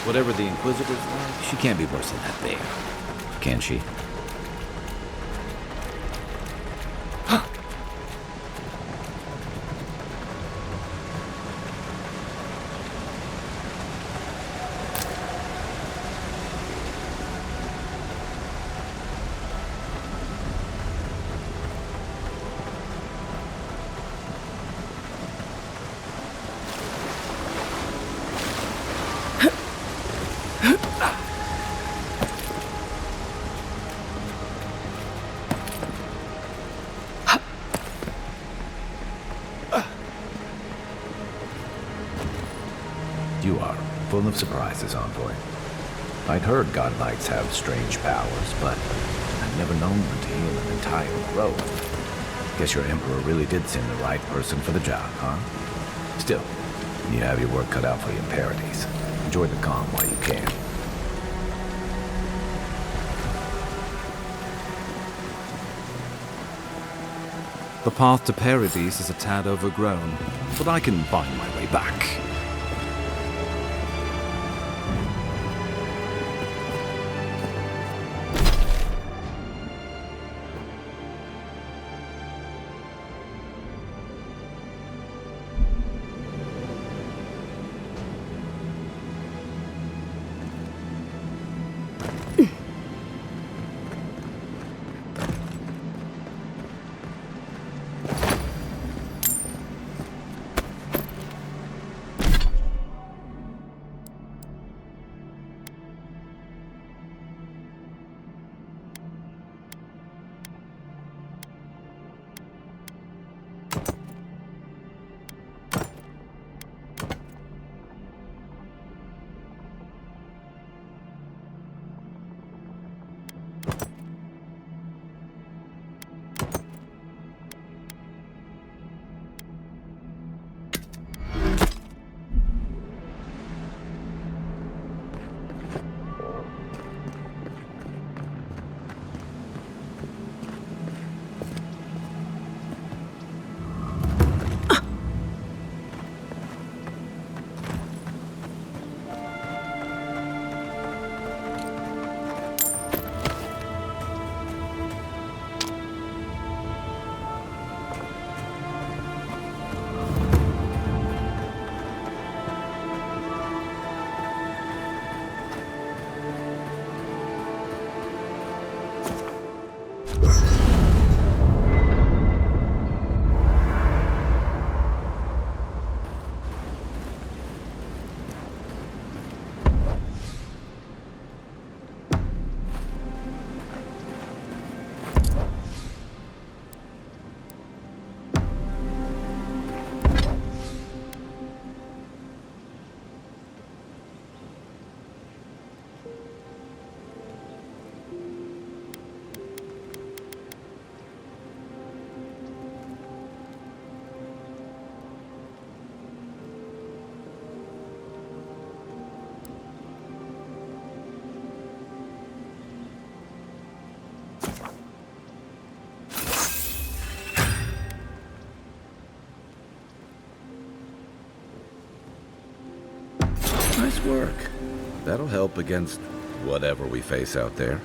Whatever the Inquisitor's like, she can't be worse than that bear. Can she? You are full of surprises, Envoy. I'd heard godlights have strange powers, but I'd never known them to heal an entire grove. Guess your Emperor really did send the right person for the job, huh? Still, you have your work cut out for you in Paradise. Enjoy the calm while you can. The path to Paradise is a tad overgrown, but I can find my way back. Nice work. That'll help against whatever we face out there.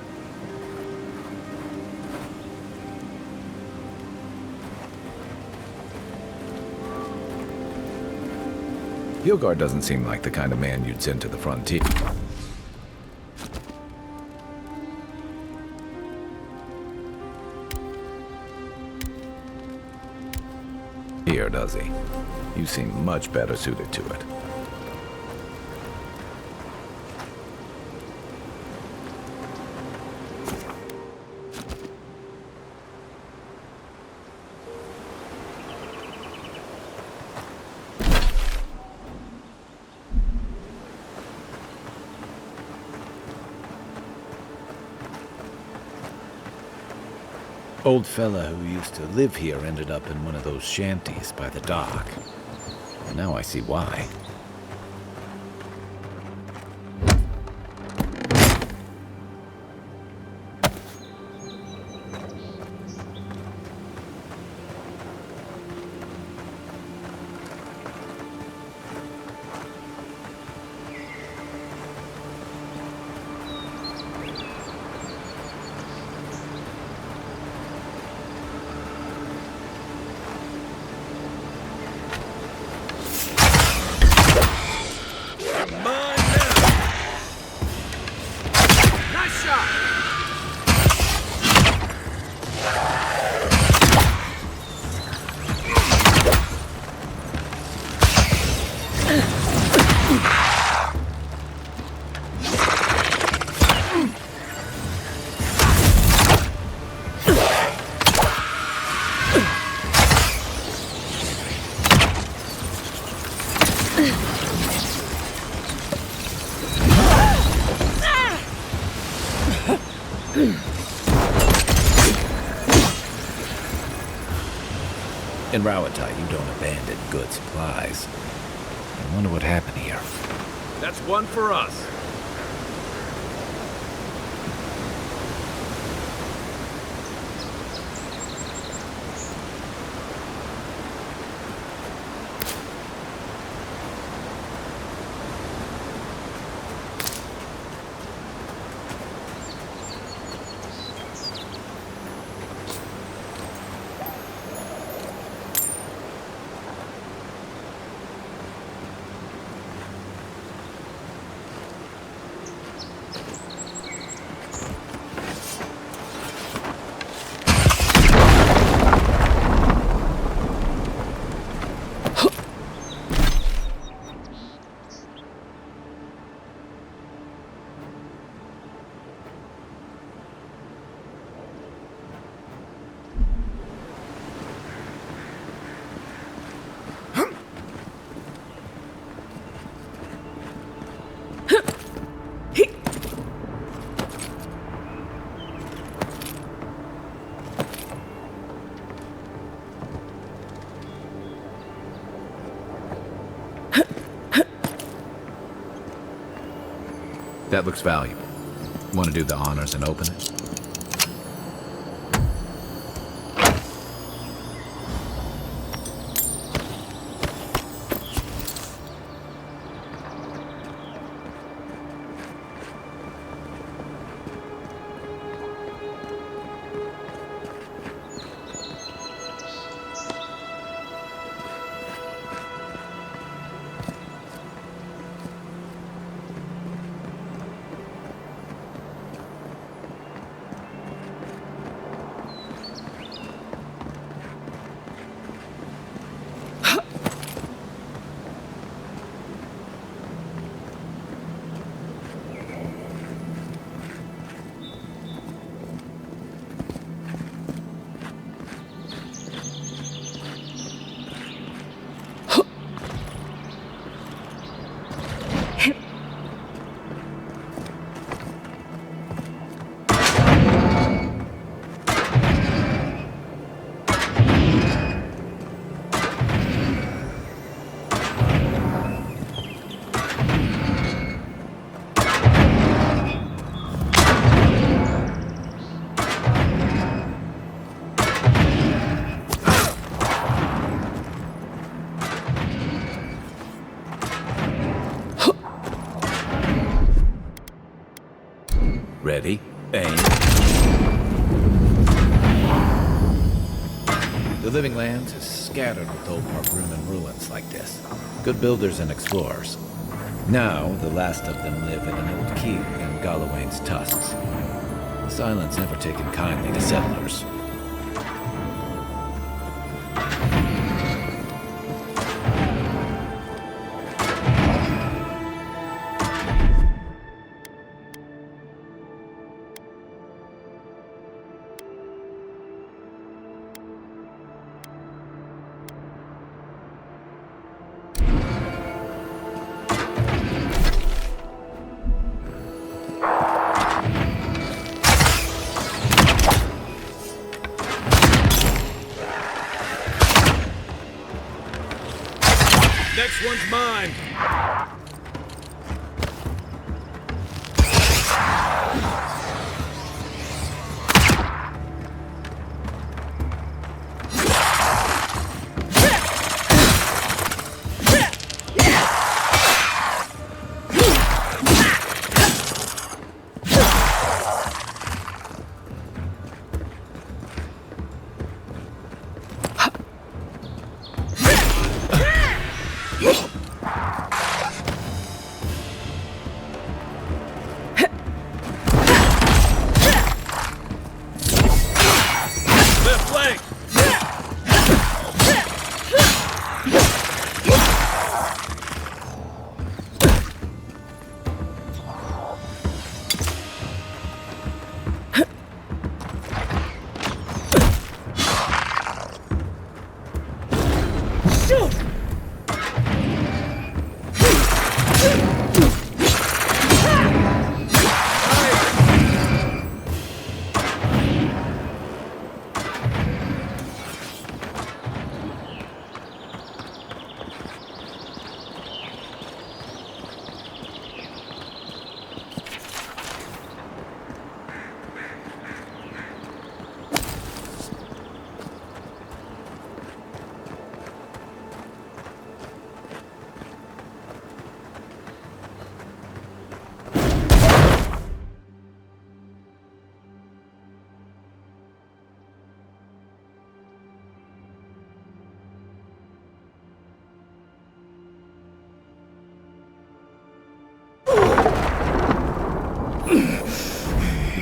Hilgard doesn't seem like the kind of man you'd send to the frontier. Here, does he? You seem much better suited to it. Old fella who used to live here ended up in one of those shanties by the dock. Now I see why. In Rawatai, you don't abandon good supplies. I wonder what happened here. That's one for us. That looks valuable. Want to do the honors and open it? Ready, aim. The Living Lands is scattered with old Roman ruins like this. Good builders and explorers. Now, the last of them live in an old keep in Galawain's tusks. Silence never taken kindly to settlers. Next one's mine.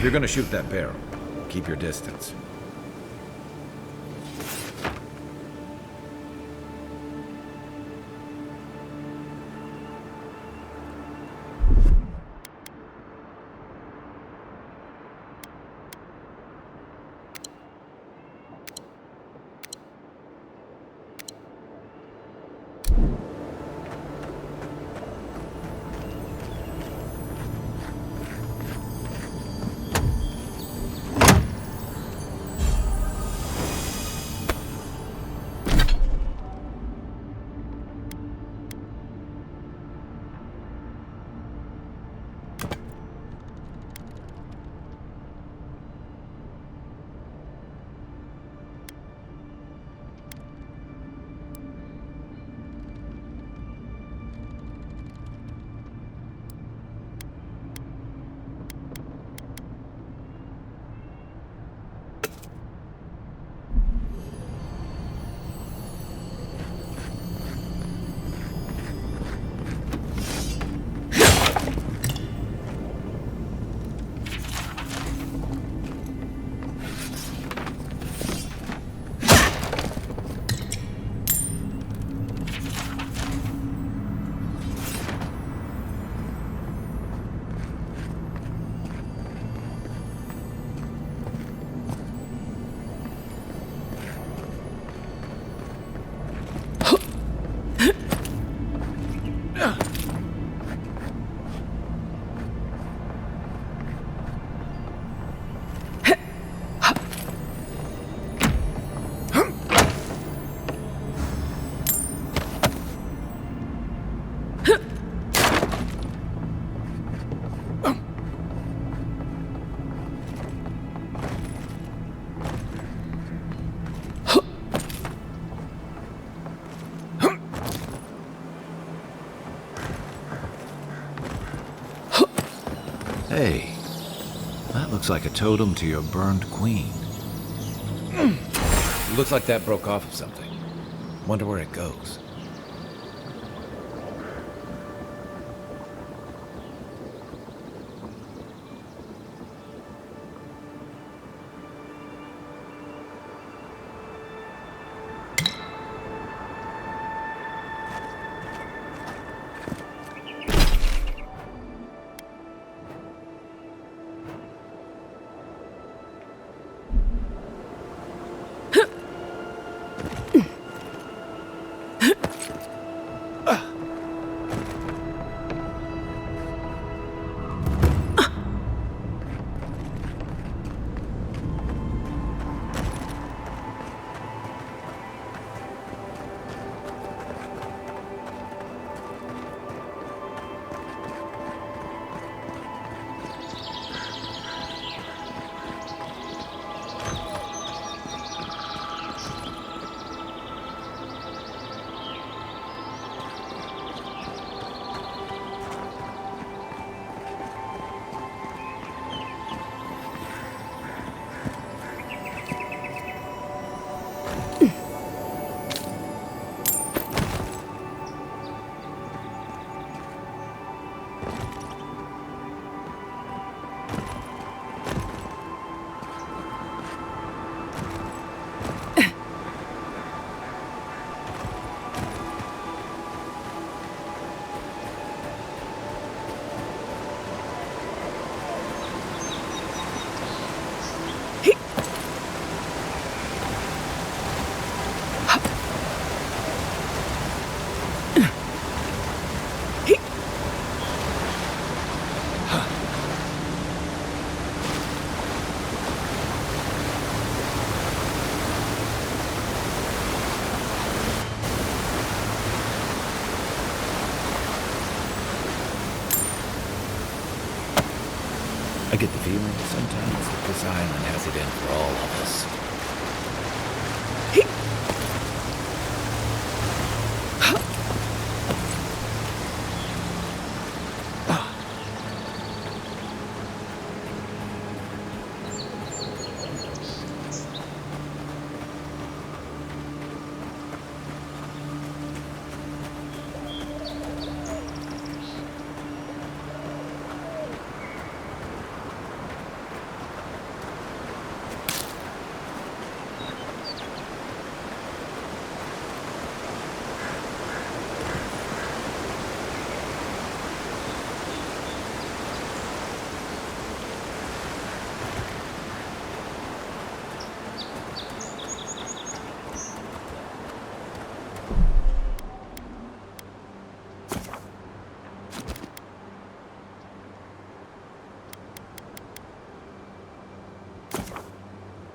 If you're gonna shoot that barrel, keep your distance. Hey, that looks like a totem to your burned queen. Looks like that broke off of something. Wonder where it goes. I get the feeling sometimes that this island has it in for all of